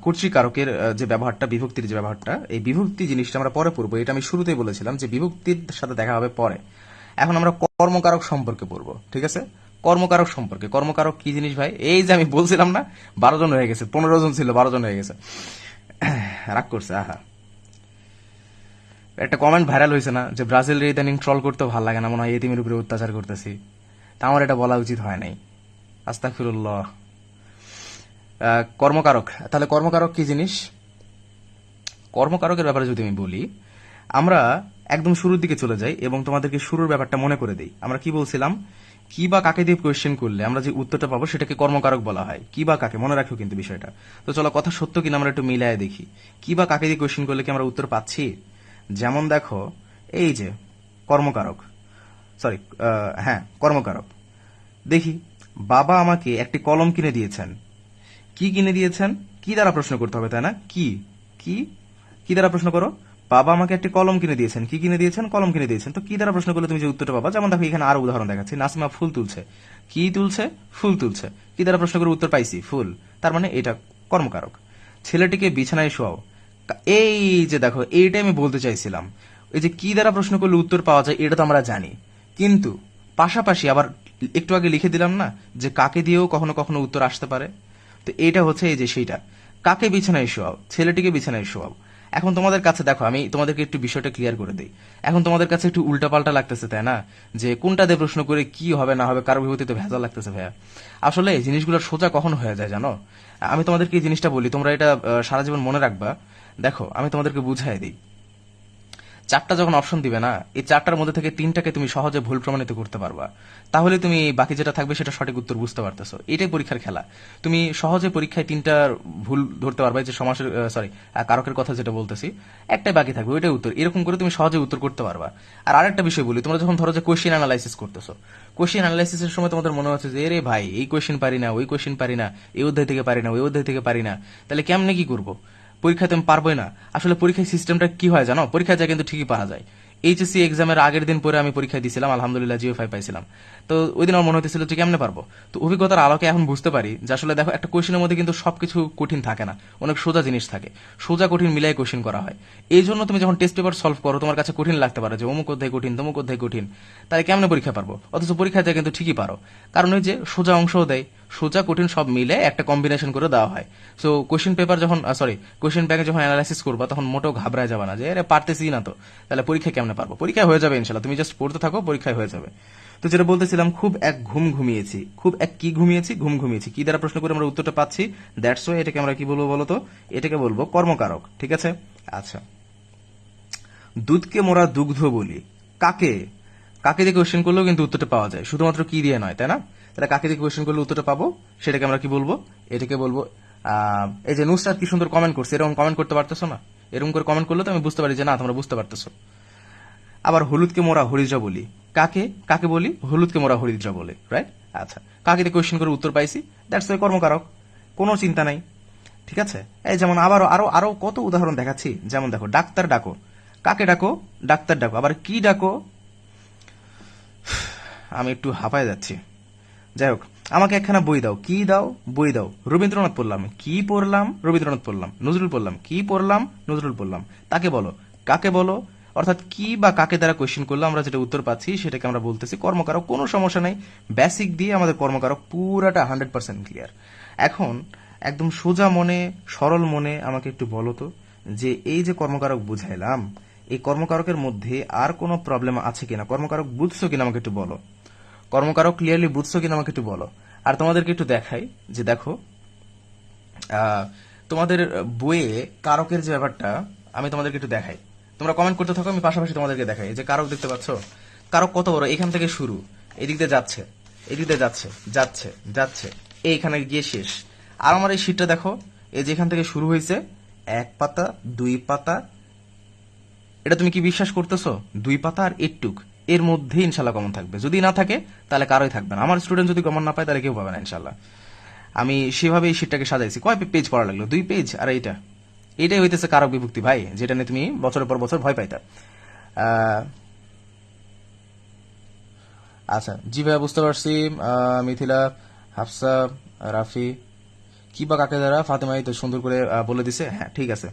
কর্তৃকারকের যে ব্যবহারটা, বিভক্তির যে ব্যবহারটা, এই বিভক্তি জিনিসটা আমরা পরে পড়বো। এটা আমি শুরুতেই বলেছিলাম যে বিভক্তির সাথে দেখা হবে পরে। এখন আমরা কর্মকারক সম্পর্কে পড়বো, ঠিক আছে? কর্মকারক সম্পর্কে, কর্মকারক কি জিনিস ভাই? এই যে আমি বলছিলাম না 12 জন হয়ে গেছে, 15 জন ছিল 12 জন হয়ে গেছে। রাগ করছে, আহা। একটা কমেন্ট ভাইরাল হয়েছে না যে ব্রাজিলের ইদানিং ট্রল করতে ভালো লাগে না, মনে হয় এতিমের উপরে অত্যাচার করতেছি। তা আমার এটা বলা উচিত হয় নাই, আস্তাগফিরুল্লাহ। কর্মকারক, তাহলে কর্মকারক কি জিনিস? কর্মকারকের ব্যাপারে যদি আমি বলি, আমরা একদম শুরুর দিকে চলে যাই এবং তোমাদেরকে শুরুর ব্যাপারটা মনে করে দিই। আমরা কি বলছিলাম? কি বা কাকে দিয়ে কোয়েশ্চেন করলে আমরা যে উত্তরটা পাবো সেটাকে কর্মকারক বলা হয়। কি বা কাকে, মনে রাখো কিন্তু বিষয়টা। তো চলো, কথা সত্য কিনা আমরা একটু মিলায় দেখি। কি বা কাকে দিয়ে কোয়েশ্চেন করলে কি আমরা উত্তর পাচ্ছি? যেমন দেখো, এই যে কর্মকারক, সরি, হ্যাঁ কর্মকারক। দেখি, বাবা আমাকে একটি কলম কিনে দিয়েছেন। কি কিনে দিয়েছেন? কি দ্বারা প্রশ্ন করতে হবে, তাই না? কি কি কি দ্বারা প্রশ্ন করো? বাবা আমাকে একটি কলম কিনে দিয়েছেন। কি কিনে দিয়েছেন? কলম কিনে দিয়েছেন। তো কি দ্বারা প্রশ্ন করলে তুমি যে উত্তরটা পাবা, যেমন দেখো এখানে আরো উদাহরণ দেখাচ্ছি। নাসিমা ফুল তুলছে। কি তুলছে? ফুল তুলছে। কি দ্বারা প্রশ্ন করে উত্তর পাইছি? ফুল। তার মানে এটা কর্মকারক। ছেলেটিকে বিছানায় শোয়াও। এই যে দেখো, এইটাই আমি বলতে চাইছিলাম। এই যে কি দ্বারা প্রশ্ন করলে উত্তর পাওয়া যায় এটা তো আমরা জানি, কিন্তু পাশাপাশি আবার একটু আগে লিখে দিলাম না যে কাকে দিয়েও কখনো কখনো উত্তর আসতে পারে। তো এইটা হচ্ছে এই যে সেইটা, কাকে বিছানায় শোয়াও, ছেলেটিকে বিছানায় শোয়াও। এখন তোমাদের কাছে দেখো, আমি তোমাদেরকে একটু বিষয়টা ক্লিয়ার করে দিই। এখন তোমাদের কাছে একটু উল্টাপাল্টা লাগতেছে, তাই না? যে কোনটা দিয়ে প্রশ্ন করে কি হবে না হবে, কারো বিভূতিতে ভেজাল লাগতেছে ভাইয়া। আসলে এই জিনিসগুলো সোজা কখন হয়ে যায় জানো? আমি তোমাদেরকে এই জিনিসটা বলি, তোমরা এটা সারা জীবন মনে রাখবা। দেখো আমি তোমাদেরকে বুঝাই দিই। চারটা যখন অপশন দিবে না, এই চারটার মধ্যে থেকে তিনটাকে তুমি সহজে ভুল প্রমাণিত করতে পারবা। তাহলে তুমি বাকি যেটা থাকবে সেটা সঠিক উত্তর বুঝতে পারতেছো। এটাই পরীক্ষার খেলা। তুমি সহজে পরীক্ষায় তিনটার ভুল ধরতে পারবা, যে সমাসের কারকের কথা যেটা বলতেছি, একটাই বাকি থাকবে, ওইটাই উত্তর। এরকম করে তুমি সহজে উত্তর করতে পারবা। আর আরেকটা বিষয় বলি, তোমরা যখন ধরো যে কোয়েশ্চেন অ্যানালাইসিস করতেছো, কোয়েশ্চেন অ্যানালাইসিসের সময় তোমাদের মনে হচ্ছে যে রে ভাই, এই কোয়েশ্চেন পারি না, ওই কোয়েশ্চেন পারি না, এই অধ্যায় থেকে পারি না, ওই অধ্যায় থেকে পারি না, তাহলে কেমনে কি করবো? পরীক্ষাতে আমি পারবোই না। আসলে পরীক্ষার সিস্টেমটা কি হয় জানো? পরীক্ষায় যায় কিন্তু ঠিকই পারা যায়। এইচএসসি এক্সামের আগের দিন পরে আমি পরীক্ষা দিয়েছিলাম, আলহামদুলিল্লাহ জিও 5 পাইছিলাম। তো ওই দিন আমার মনে হতেছিল যে কেমনে পারবো। তো অভিজ্ঞতার আলোকে এখন বুঝতে পারি যে আসলে দেখো, একটা কোশ্চেনের মধ্যে কিন্তু সবকিছু কঠিন থাকে না, অনেক সোজা জিনিস থাকে। সোজা কঠিন মিলাই কোশ্চেন করা হয়। এই জন্য তুমি যখন টেস্ট পেপার সলভ করো, তোমার কাছে কঠিন লাগতে পারে যে অমুক অধ্যায় কঠিন, তমুক অধ্যায় কঠিন, তাই কেমনে পরীক্ষা পারবো? অথচ পরীক্ষা যায় কিন্তু ঠিকই পারো। কারণ ওই যে সোজা অংশও দেয়, সোজা কঠিন সব মিলে একটা কম্বিনেশন করে দেওয়া হয়। সো কোশ্চেন পেপার যখন কোশ্চেন ব্যাংকে যখন অ্যানালাইসিস করবা, তখন মোটেও ঘাবড়ায় যাবে না যে আরে পারতেছি না, তো তাহলে পরীক্ষা কেমনে পারবো? পরীক্ষা হয়ে যাবে ইনশাল্লাহ, তুমি জাস্ট পড়তে থাকো, পরীক্ষায় হয়ে যাবে। তো যেটা বলতেছিলাম, খুব এক ঘুম ঘুমিয়েছি। খুব এক কি ঘুমিয়েছি? ঘুম ঘুমিয়েছি। কি দ্বারা প্রশ্ন করে আমরা উত্তরটা পাচ্ছি? দ্যাটস ওয়াই এটাকে আমরা কি বলবো বলো তো? এটাকে বলবো কর্মকারক। ঠিক আছে? আচ্ছা, দুধকে মোরা দুগ্ধ বলি। কাকে? কাকে দিয়ে কোয়েশ্চেন করলেও কিন্তু উত্তরটা পাওয়া যায়, শুধুমাত্র কি দিয়ে নয়, তাই না? তাহলে কাকে দিয়ে কোয়েশ্চেন করলে উত্তরটা পাবো, সেটাকে আমরা কি বলবো? এটাকে বলবো এই যে নুসরাত কি সুন্দর কমেন্ট করছে, এরকম কমেন্ট করতে পারতেছো না? এরকম করে কমেন্ট করলে তো আমি বুঝতে পারি যে না, তোমরা বুঝতে পারতেছো। আবার হলুদকে মোরা হরিদ্রা বলি। কাকে? কাকে বলি? হলুদকে মোরা হরিদ্রা বলে, রাইট? আচ্ছা, কাকে দিয়ে কোয়েশ্চেন করে উত্তর পাইছি, দ্যাটস ওয়াই কর্মকারক, কোনো চিন্তা নাই। ঠিক আছে? এই যেমন আবার আরো আরো কত উদাহরণ দেখাচ্ছি। যেমন দেখো, ডাক্তার ডাকো। কাকে ডাকো? ডাক্তার ডাকো। আবার কি ডাকো? আমি একটু হাঁপায় যাচ্ছি। যাই হোক, আমাকে একখানা বই দাও। কি দাও? বই দাও। রবীন্দ্রনাথ পড়লাম। কি পড়লাম? রবীন্দ্রনাথ পড়লাম। নজরুল পড়লাম। কি পড়লাম? নজরুল পড়লাম। তাকে বলো। কাকে বলো? অর্থাৎ কি বা কাকে দ্বারা কোয়েশ্চেন করলে আমরা যেটা উত্তর পাচ্ছি সেটাকে আমরা বলতেছি কর্মকারক। কোনো সমস্যা নাই, বেসিক দিয়ে আমাদের কর্মকারক পুরাটা 100% ক্লিয়ার। এখন একদম সোজা মনে, সরল মনে আমাকে একটু বলো তো, যে এই যে কর্মকারক বুঝাইলাম, এই কর্মকারকের মধ্যে আর কোনো প্রবলেম আছে কিনা? কর্মকারক বুঝছো কিনা আমাকে একটু বলো। কর্মকারক ক্লিয়ারলি বুঝছো কিনা আমাকে একটু বলো। আর তোমাদেরকে একটু দেখাই যে দেখো, তোমাদের বইয়ে কারকের যে ব্যাপারটা আমি তোমাদেরকে একটু দেখাই। তোমরা কমেন্ট করতে থাকো, আমি পাশাপাশি তোমাদেরকে দেখাই। এই যে কারক দেখতে পাচ্ছ, কারক কত বড়, এখান থেকে শুরু, এদিক দিয়ে যাচ্ছে, এদিক দিয়ে যাচ্ছে, যাচ্ছে, যাচ্ছে, এইখানে গিয়ে শেষ। আর আমার এই শীটটা দেখো, এই যে এখান থেকে শুরু হয়েছে, 1 পাতা, 2 পাতা, এটা তুমি কি বিশ্বাস করতেছো? 2 পাতা আর একটুক, এর মধ্যে ইনশাল্লাহ কমন থাকবে। যদি না থাকে তাহলে কারোই থাকবে না। আমার স্টুডেন্ট যদি কমন না পায় তাহলে কেউ পাবে না ইনশাল্লাহ। আমি সেভাবে এই শীটটাকে সাজাইছি। কয় পেজ পড়া লাগলো? 2 পেজ। আর এইটাই হইতেছে কারক বিভক্তি ভাই, যেটা নিয়ে তুমি বছরের পর বছর ভয় পাইতা। আচ্ছা, জি ভাইয়া বুঝতে পারছি। মিথিলা, হাফসা, রাফি, কি বা কাকে দ্বারা, ফাতেমাই তো সুন্দর করে বলে দিছে। হ্যাঁ, ঠিক আছে।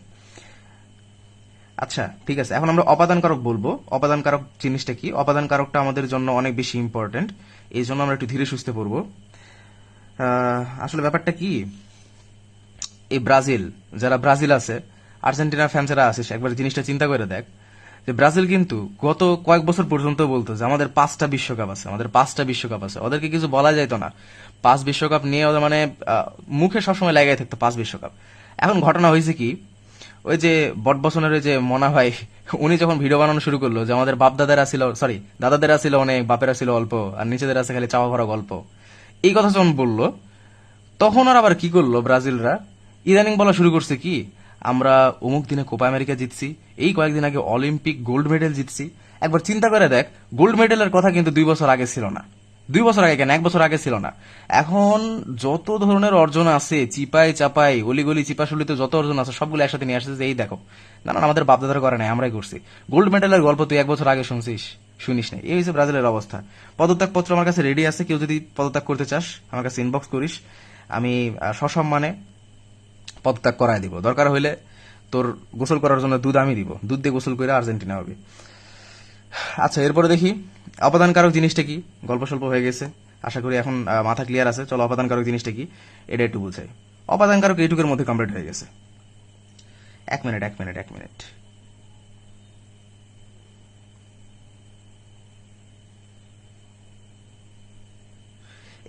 আচ্ছা, ঠিক আছে। এখন আমরা অপাদান কারক বলবো। অপাদান কারক জিনিসটা কি? অপাদান কারকটা আমাদের জন্য অনেক বেশি ইম্পর্টেন্ট, এই জন্য আমরা একটু ধীরে সুস্থে পড়বো। আসলে ব্যাপারটা কি, এই ব্রাজিল, যারা ব্রাজিল আছে, আর্জেন্টিনা ফ্যান যারা আছে, একবার জিনিসটা চিন্তা করে দেখ যে ব্রাজিল কিন্তু গত কয়েক বছর পর্যন্ত বলতো যে আমাদের 5টা বিশ্বকাপ আছে, আমাদের 5টা বিশ্বকাপ আছে। ওদেরকে কিছু বলা যাইত না। 5 বিশ্বকাপ নিয়ে ওদের মানে মুখে সবসময় লাগাই থাকতো 5 বিশ্বকাপ। এখন ঘটনা হয়েছে কি, ওই যে বটবসনের ওই যে মনা ভাই, উনি যখন ভিডিও বানানো শুরু করলো যে আমাদের বাপ দাদারা ছিল, দাদাদেরা ছিল অনেক, বাপেরা ছিল অল্প, আর নিচেদের আছে খালি চাওয়া ভরা গল্প, এই কথা যখন বললো, তখন আর আবার কি করলো ব্রাজিলরা, ইদানিং বলা শুরু করছে কি, আমরা অমুক দিনে কোপা আমেরিকা জিতছি, এই কয়েকদিন আগে অলিম্পিক গোল্ড মেডেল জিতছি। একবার চিন্তা করে দেখ, গোল্ড মেডেলের কথা কিন্তু 2 বছর আগে ছিল না। 2 বছর আগে কেন, 1 বছর আগে ছিল না। এখন যত ধরনের অর্জন আছে, চিপাই চাপাই অলিগলি চিপাশুলিতে যত অর্জন আছে সবগুলো একসাথে নিয়ে আসছে যে এই দেখো। না না, আমাদের বাপদাদারা করে নাই, আমরাই করছি। গোল্ড মেডেলের গল্প তুই 1 বছর আগে শুনছিস? শুনিস না। এই হচ্ছে ব্রাজিলের অবস্থা। পদত্যাগ পত্র আমার কাছে রেডি আছে, কেউ যদি পদত্যাগ করতে চাস আমার কাছে ইনবক্স করিস, আমি সসম্মানে পদত্যাগ করায় দিব। দরকার হইলে তোর গোসল করার জন্য দুধ আমি দিব, দুধ দিয়ে গোসল করে আর্জেন্টিনা হবে। আচ্ছা, এরপরে দেখি অপাদানকারক জিনিসটা কি। গল্প স্বল্প হয়ে গেছে, আশা করি এখন মাথা ক্লিয়ার আছে। চলো অপাদানকারক জিনিসটা কি এটা একটু বুঝাই। অপাদানকারক এইটুকের মধ্যে কমপ্লিট হয়ে গেছে। 1 মিনিট।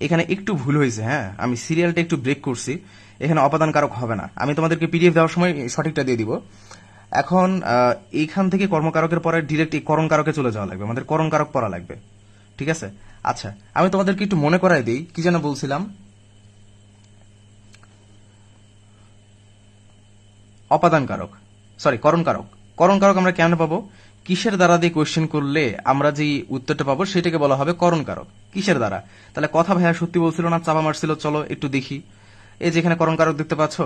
এখানে একটু ভুল হয়েছে, হ্যাঁ, আমি সিরিয়ালটা একটু ব্রেক করছি। এখানে অপাদান কারক হবে না, আমি তোমাদেরকে পিডিএফ দেওয়ার সময় সঠিকটা দিয়ে দিব। এখন এইখান থেকে কর্মকারকের পরে ডিরেক্ট এই করণ কারকে চলে যাওয়া লাগবে, আমাদের করণ কারক পড়া লাগবে। ঠিক আছে? আচ্ছা, আমি তোমাদেরকে একটু মনে করাই দিই কি যেন বলছিলাম। অপাদান কারক, সরি করণ কারক। করণ কারক আমরা কেন পাবো? কিসের দ্বারা দিয়ে কোয়েশ্চেন করলে আমরা যে উত্তরটা পাবো সেটাকে বলা হবে করণ কারক। কিসের দ্বারা? তাহলে কথা ভাইয়া সত্যি বলছিল না, চাপা মারছিল? চলো একটু দেখি। এই যেখানে করণ কারক দেখতে পাচ্ছ,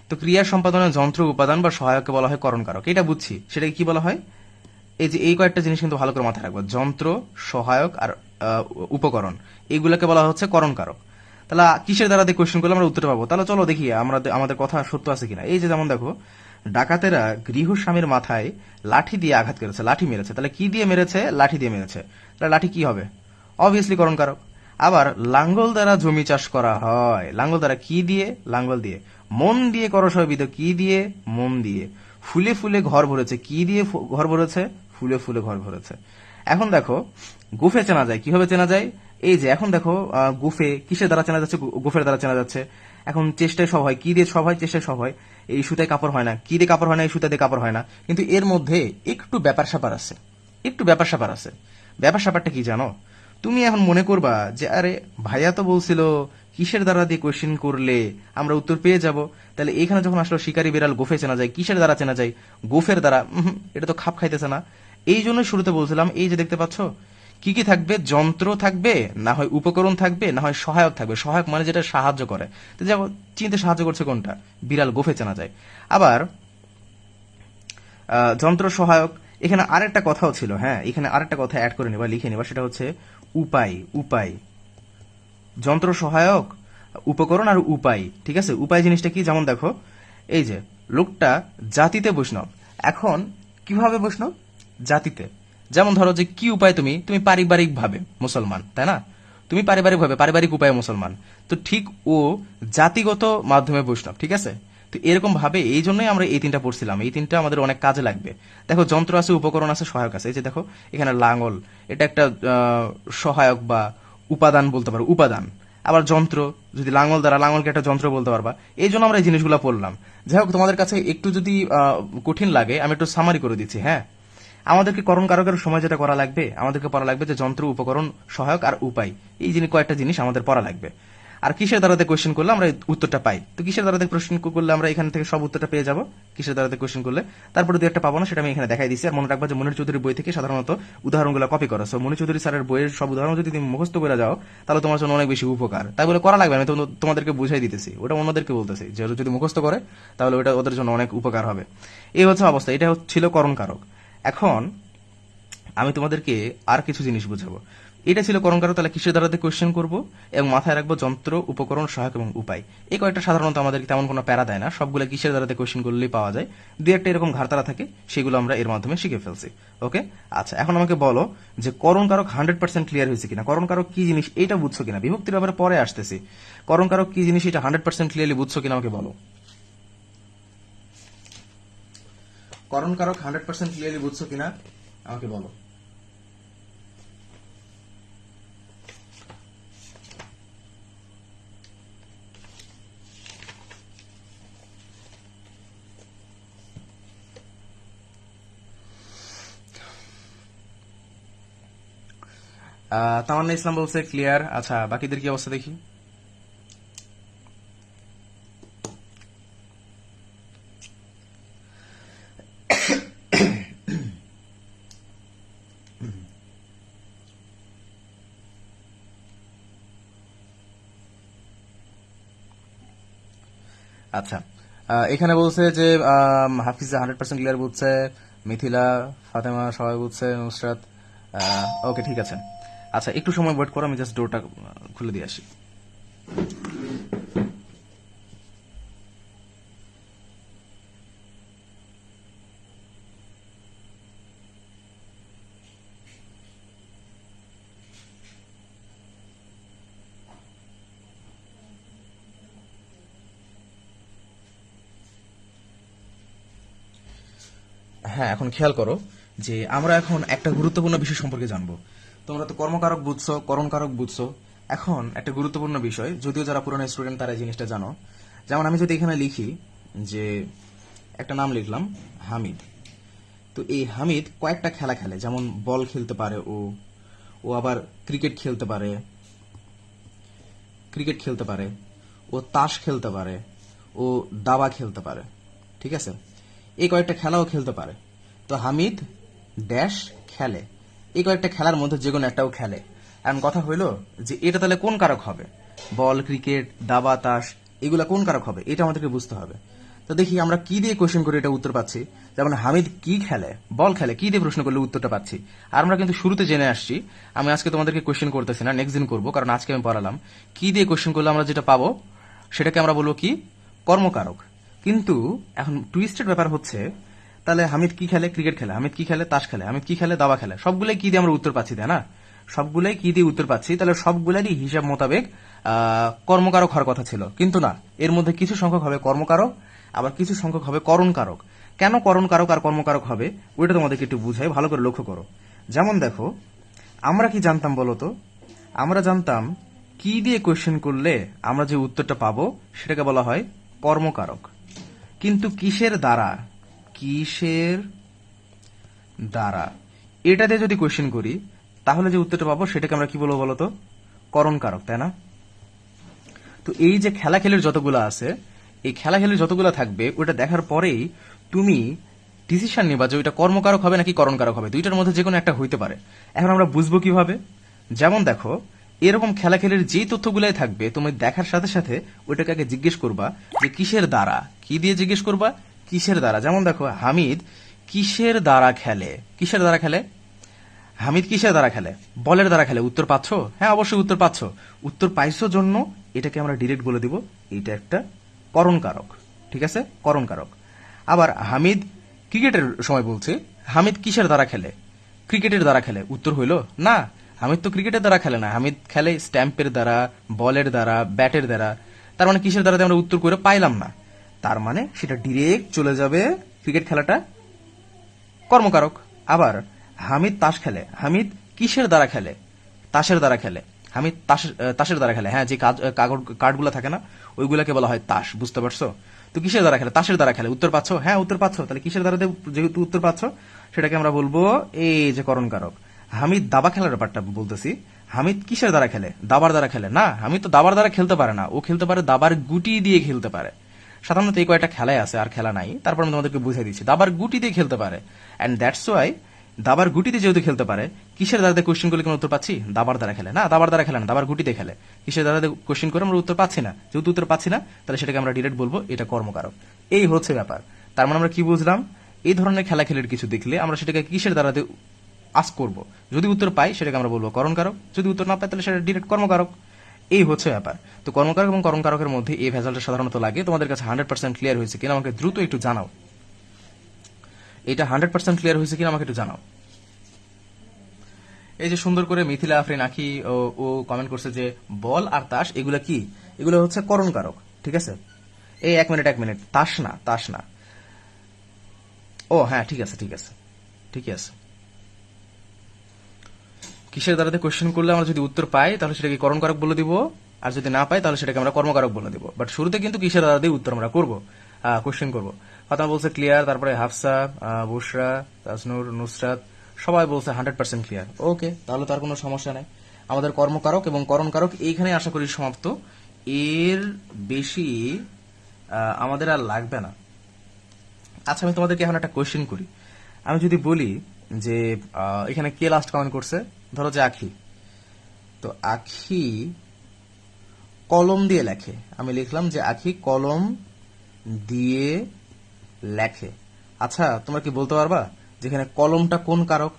তো ক্রিয়া সম্পাদনের যন্ত্র উপাদান বা সহায়ককে বলা হয় করণ কারক। এটা বুঝছি, সেটাকে কি বলা হয়? এই যে এই কয়েকটা জিনিস কিন্তু ভালো করে মাথায় রাখবো, যন্ত্র, সহায়ক আর উপকরণ, এইগুলোকে বলা হচ্ছে করণ কারক। তাহলে কিসের দ্বারা দিয়ে কোয়েশ্চেন করলে আমরা উত্তরটা পাবো? তাহলে চলো দেখি আমরা আমাদের কথা সত্য আছে কিনা। এই যে যেমন দেখো, ডাকাতেরা গৃহস্বামীর মাথায় লাঠি দিয়ে আঘাত করেছে, লাঠি মেরেছে। তাহলে কি দিয়ে মেরেছে? লাঠি দিয়ে মেরেছে। তাহলে লাঠি কি হবে? অবভিয়াসলি করণ কারক। আবার লাঙ্গল দ্বারা জমি চাষ করা হয়, লাঙ্গল দ্বারা কি দিয়ে? লাঙ্গল দিয়ে। মন দিয়ে করসবিদ, কি দিয়ে? মন দিয়ে। ফুলে ফুলে ঘর ভরেছে, কি দিয়ে ঘর ভরেছে? ফুলে ফুলে ঘর ভরেছে। এখন দেখো, গুফে চেনা যায় কিভাবে চেনা যায়? এই যে এখন দেখো, গুফে কিসের দ্বারা চেনা যাচ্ছে? গুফের দ্বারা চেনা যাচ্ছে। এখন চেষ্টায় সব হয়, কি দিয়ে সব হয়? চেষ্টায় সব হয়। এই সুতায় কাপড় হয় না, কি দিয়ে কাপড় হয় না? এই সুতা দিয়ে কাপড় হয় না। কিন্তু এর মধ্যে একটু ব্যাপার স্যাপার আছে, একটু ব্যাপার স্যাপার আছে। ব্যাপার স্যাপারটা কি জানো? তুমি এখন মনে করবা যে আরে ভাইয়া তো বলছিল কিসের দ্বারা দিয়ে কোয়েশ্চেন করলে আমরা উত্তর পেয়ে যাব। তাহলে এখানে যখন আসলে শিকারি বিড়াল গোফে চেনা যায়, কিসের দ্বারা চেনা যায়? গোফের দ্বারা। এটা তো খাপ খাইতেছে না। এই জন্য শুরুতে বলছিলাম, এই যে দেখতে পাচ্ছ কি কি থাকবে? যন্ত্র থাকবে, না হয় উপকরণ থাকবে, না হয় সহায়ক থাকবে। সহায়ক মানে যেটা সাহায্য করে। তো যেমন চিনতে সাহায্য করছে কোনটা? বিড়াল গোফে চেনা যায়। আবার যন্ত্র সহায়ক। এখানে আরেকটা কথাও ছিল, হ্যাঁ, এখানে আরেকটা কথা অ্যাড করে নেবা, লিখে নেবা, সেটা হচ্ছে উপায়। উপায়, যন্ত্র সহায়ক, উপকরণ আর উপায়। ঠিক আছে? উপায় জিনিসটা কি? যেমন দেখো, এই যে লোকটা জাতিতে বৈষ্ণব। এখন কিভাবে বৈষ্ণব? জাতিতে। যেমন ধরো যে কি উপায়? তুমি তুমি পারিবারিক ভাবে মুসলমান, তাই না? তুমি পারিবারিক ভাবে, পারিবারিক উপায়ে মুসলমান। তো ঠিক ও জাতিগত মাধ্যমে বৈষ্ণব। ঠিক আছে? তো এরকম ভাবে এই জন্যই আমরা এই তিনটা পড়ছিলাম, এই তিনটা আমাদের অনেক কাজে লাগবে। দেখো, যন্ত্র আছে, উপকরণ আছে, সহায়ক আছে। এই যে দেখো এখানে লাঙ্গল, এটা একটা সহায়ক বা উপাদান বলতে পারো, উপাদান। আবার যন্ত্র, যদি লাঙ্গল দ্বারা, লাঙ্গলকে একটা যন্ত্র বলতে পারবা। এই জন্য আমরা এই জিনিসগুলো পড়লাম। যাই হোক, তোমাদের কাছে একটু যদি কঠিন লাগে আমি একটু সামারি করে দিচ্ছি। হ্যাঁ, আমাদেরকে করণ কারকের সময় যেটা করা লাগবে, আমাদেরকে পড়া লাগবে যে যন্ত্র, উপকরণ, সহায়ক আর উপায়। এই জিনিস কয়েকটা জিনিস আমাদের পড়া লাগবে। আর কিসের দ্বারাতে কোয়েশ্চেন করলে আমরা উত্তরটা পাই? তো কিসের দ্বারাতে কোয়েশ্চেন করলে আমরা এখান থেকে সব উত্তরটা পেয়ে যাব? কিসের দ্বারাতে কোয়েশ্চেন করলে তারপরে দু একটা পাবো না, সেটা আমি এখানে দেখাই দিচ্ছি। আর মনে রাখবা যে মনির চৌধুরীর বই থেকে সাধারণত উদাহরণগুলো কপি করো। সো মনির চৌধুরী স্যারের বইয়ের সব উদাহরণ যদি তুমি মুখস্থ করে যাও তাহলে তোমার জন্য অনেক বেশি উপকার। তাই বলে করা লাগবে, আমি তো তোমাদেরকে বুঝাই দিতেছি, ওটা অন্যদেরকে বলতেছি যে যদি মুখস্থ করে তাহলে ওটা ওদের জন্য অনেক উপকার হবে। এই হচ্ছে অবস্থা। এটা ছিল করণ কারক। এখন আমি তোমাদেরকে আর কিছু জিনিস বুঝাবো। এটা ছিল করণ কারক। তাহলে কিসের দ্বারাতে কোয়েশ্চেন করবো এবং মাথায় রাখবো যন্ত্র, উপকরণ, সহায়ক এবং উপায়। এই কয়েকটা সাধারণত আমাদেরকে তেমন কোনো প্যারা দেয় না, সবগুলো কিসের দ্বারাতে কোয়েশ্চেন করলেই পাওয়া যায়। দুই একটা এরকম ঘাটতারা থাকে, সেগুলো আমরা এর মাধ্যমে শিখে ফেলছি। ওকে, আচ্ছা, এখন আমাকে বলো যে করণ কারক 100% ক্লিয়ার হয়েছে কিনা, করণ কারক কি জিনিস এটা বুঝছো কিনা। বিভক্তির ব্যাপারে পরে আসতেছি, করণ কারক কি জিনিস এটা 100% ক্লিয়ারলি বুঝছো কিনা আমাকে বলো। করণ কারক 100% ক্লিয়ারলি বুঝছো কিনা আমাকে বলো। তামান্না ইসলাম বলছে ক্লিয়ার। আচ্ছা, বাকিদের কি অবস্থা দেখি। আচ্ছা, এখানে বলছে যে হাফিজা 100% ক্লিয়ার বুঝছে, মিথিলা, ফাতেমা সবাই বুঝছে, নুসরাত। ওকে, ঠিক আছে। আচ্ছা, একটু সময় ওয়েট করো, আমি জাস্ট ডোরটা খুলে দিয়ে আসি। হ্যাঁ, এখন খেয়াল করো যে আমরা এখন একটা গুরুত্বপূর্ণ বিষয় সম্পর্কে জানবো। তোমরা তো কর্মকারক বুঝছো, করণকারক বুঝছো। এখন একটা গুরুত্বপূর্ণ বিষয়, যদিও যারা পুরনো স্টুডেন্ট তারা এই জিনিসটা জানো। যেমন আমি যদি এখানে লিখি যে একটা নাম লিখলাম হামিদ, তো এই হামিদ কয়েকটা খেলা খেলে, যেমন বল খেলতে পারে, ও ও আবার ক্রিকেট খেলতে পারে, ও তাস খেলতে পারে, ও দাবা খেলতে পারে, ঠিক আছে? এই কয়েকটা খেলাও খেলতে পারে। তো হামিদ ড্যাশ খেলে, এই কয়েকটা খেলার মধ্যে যে কোনো একটাও খেলে। এখন কথা হইলো যে এটা তাহলে কোন কারক হবে? বল, ক্রিকেট, দাবা, তাস, এগুলা কোন কারক হবে? এটা আমাদেরকে বুঝতে হবে। তো দেখি আমরা কি দিয়ে কোশ্চেন করে এটা উত্তর পাচ্ছি। যেমন হামিদ কি খেলে, বল খেলে, কি দিয়ে প্রশ্ন করলে উত্তরটা পাচ্ছি। আর আমরা কিন্তু শুরুতে জেনে আসছি, আমি আজকে তোমাদেরকে কোশ্চেন করতেছি না, নেক্সট দিন করবো, কারণ আজকে আমি পড়ালাম। কি দিয়ে কোশ্চেন করলে আমরা যেটা পাবো সেটাকে আমরা বলবো কি? কর্মকারক। কিন্তু এখন টুইস্টেড ব্যাপার হচ্ছে, তাহলে হামিদ কি খেলে? ক্রিকেট খেলে। হামিদ কি খেলে? তাস খেলে। হামিদ কি খেলে? দাবা খেলে। সবগুলাই কি দিয়ে আমরা উত্তর পাচ্ছি, তাই না? সবগুলাই কি দিয়ে উত্তর পাচ্ছি, তাহলে সবগুলারই হিসাব মোতাবেক কর্মকারক হওয়ার কথা ছিল, কিন্তু না। এর মধ্যে কিছু সংখ্যক হবে কর্মকারক, আবার কিছু সংখ্যক হবে করণকারক। কেন করণকারক আর কর্মকারক হবে ওইটা তোমাদেরকে একটু বুঝাই, ভালো করে লক্ষ্য করো। যেমন দেখো, আমরা কি জানতাম বলো তো? আমরা জানতাম কি দিয়ে কোয়েশ্চেন করলে আমরা যে উত্তরটা পাবো সেটাকে বলা হয় কর্মকারক। কিন্তু কিসের দ্বারা এটা দিয়ে যদি কোয়েশ্চেন করি, তাহলে যে উত্তরটা পাবো সেটাকে আমরা কি বলবো বলতো? করণকারক, তাই না? তো এই যে খেলাখেলির যতগুলো আছে, এই খেলাখেলির যতগুলো থাকবে ওটা দেখার পরেই তুমি ডিসিশন নিবা যে ওইটা কর্মকারক হবে নাকি করণকারক হবে। দুইটার মধ্যে যে কোনো একটা হইতে পারে। এখন আমরা বুঝবো কিভাবে? যেমন দেখো, এরকম খেলাখেলির যেই তথ্যগুলাই থাকবে তুমি দেখার সাথে সাথে ওইটাকে আগে জিজ্ঞেস করবা যে কিসের দ্বারা। কি দিয়ে জিজ্ঞেস করবা? কিসের দ্বারা। যেমন দেখো, হামিদ কিসের দ্বারা খেলে? কিসের দ্বারা খেলে? হামিদ কিসের দ্বারা খেলে? বলের দ্বারা খেলে। উত্তর পাচ্ছ? হ্যাঁ, অবশ্যই উত্তর পাচ্ছ। উত্তর পাইছো জন্য এটাকে আমরা ডিরেক্ট বলে দিব এটা একটা করণকারক, ঠিক আছে? করণকারক। আবার হামিদ ক্রিকেটের সময় বলছে, হামিদ কিসের দ্বারা খেলে? ক্রিকেটের দ্বারা খেলে। উত্তর হইল না, হামিদ তো ক্রিকেটের দ্বারা খেলে না, হামিদ খেলে স্ট্যাম্পের দ্বারা, বলের দ্বারা, ব্যাটের দ্বারা। তার মানে কিসের দ্বারা আমরা উত্তর করে পাইলাম না। তার মানে সেটা ডিরেক্ট চলে যাবে ক্রিকেট খেলাটা কর্মকারক। আবার হামিদ তাস খেলে। হামিদ কিসের দ্বারা খেলে? তাসের দ্বারা খেলে। হামিদ তাসের দ্বারা খেলে। হ্যাঁ, যে কার্ডগুলো থাকে না, ওইগুলাকে বলা হয় তাস। বুঝতে পারছো? তো কিসের দ্বারা খেলে? তাসের দ্বারা খেলে। উত্তর পাচ্ছ? হ্যাঁ, উত্তর পাচ্ছ। তাহলে কিসের দ্বারা যেহেতু উত্তর পাচ্ছ, সেটাকে আমরা বলবো এই যে করণকারক। হামিদ দাবা খেলার ব্যাপারটা বলতেছি। হামিদ কিসের দ্বারা খেলে? দাবার দ্বারা খেলে। না, হামিদ তো দাবার দ্বারা খেলতে পারে না, ও খেলতে পারে দাবার গুটি দিয়ে খেলতে পারে। সাধারণত এই কয়েকটা খেলাই আছে, আর খেলা নাই। তারপর আমি তোমাদেরকে বুঝাই দিচ্ছি, দাবার গুটি দিয়ে খেলতে পারে। অ্যান্ড দ্যাটস ওয়াই দাবার গুটিতে যেহেতু খেলতে পারে, কিসের দ্বারা কোশ্চেন করলে কোনো উত্তর পাচ্ছি? দাবার দ্বারা খেলে। না, দাবার দ্বারা খেলে না, দাবার গুটিতে খেলে। কিসের দ্বারা কোশ্চেন করে আমরা উত্তর পাচ্ছি না। যেহেতু উত্তর পাচ্ছি না, তাহলে সেটাকে আমরা ডিরেক্ট বলবো এটা কর্মকারক। এই হচ্ছে ব্যাপার। তার মানে আমরা কি বুঝলাম? এই ধরনের খেলাখেলির কিছু দেখলে আমরা সেটাকে কিসের দ্বারা আস করব। যদি উত্তর পাই সেটাকে আমরা বলবো করণকারক, যদি উত্তর না পাই তাহলে সেটা ডিরেক্ট কর্মকারক। এই হচ্ছে ব্যাপার। তো কর্মকারক এবং করণকারকের মধ্যে এই ভেজালটা সাধারণত লাগে। তোমাদের কাছে 100% ক্লিয়ার হয়েছে কিনা আমাকে দ্রুত একটু জানাও। এটা 100% ক্লিয়ার হয়েছে কিনা আমাকে একটু জানাও। এই যে সুন্দর করে মিথিলা আফরিন আখি ও কমেন্ট করছে যে বল আর তাস এগুলা কি? এগুলো হচ্ছে করণকারক, ঠিক আছে? এই এক মিনিট, তাস না, তাস না। ও হ্যাঁ, ঠিক আছে, ঠিকই আছে। কিসের দ্বারাতে কোশ্চেন করলে আমরা যদি উত্তর পাই তাহলে সেটাকে করণকারক বলে দিব, আর যদি না পাই তাহলে সেটাকে আমরা কর্মকারক বলে দিব। বাট শুরুতে কিন্তু কিসের দ্বারা দিয়ে উত্তর আমরা করবো, কোশ্চেন করবো। ফাতেমা বলছে ক্লিয়ার, তারপরে হাফসা, বুশরা, তাসনুর, নুসরাত সবাই বলছে 100% ক্লিয়ার। ওকে, তাহলে তার কোনো সমস্যা নাই। আমাদের কর্মকারক এবং করণকারক এইখানে আশা করি সমাপ্ত। এর বেশি আমাদের আর লাগবে না। আচ্ছা, আমি তোমাদেরকে এখন একটা কোয়েশ্চেন করি। আমি যদি বলি যে এখানে কে লাস্ট কমেন্ট করছে, ধরো যে আখি। তো আখি কলম দিয়ে লেখে। আমি লিখলাম যে আখি কলম দিয়ে লেখে। আচ্ছা, তোমরা কি বলতে পারবা যেখানে কলমটা কোন কারক?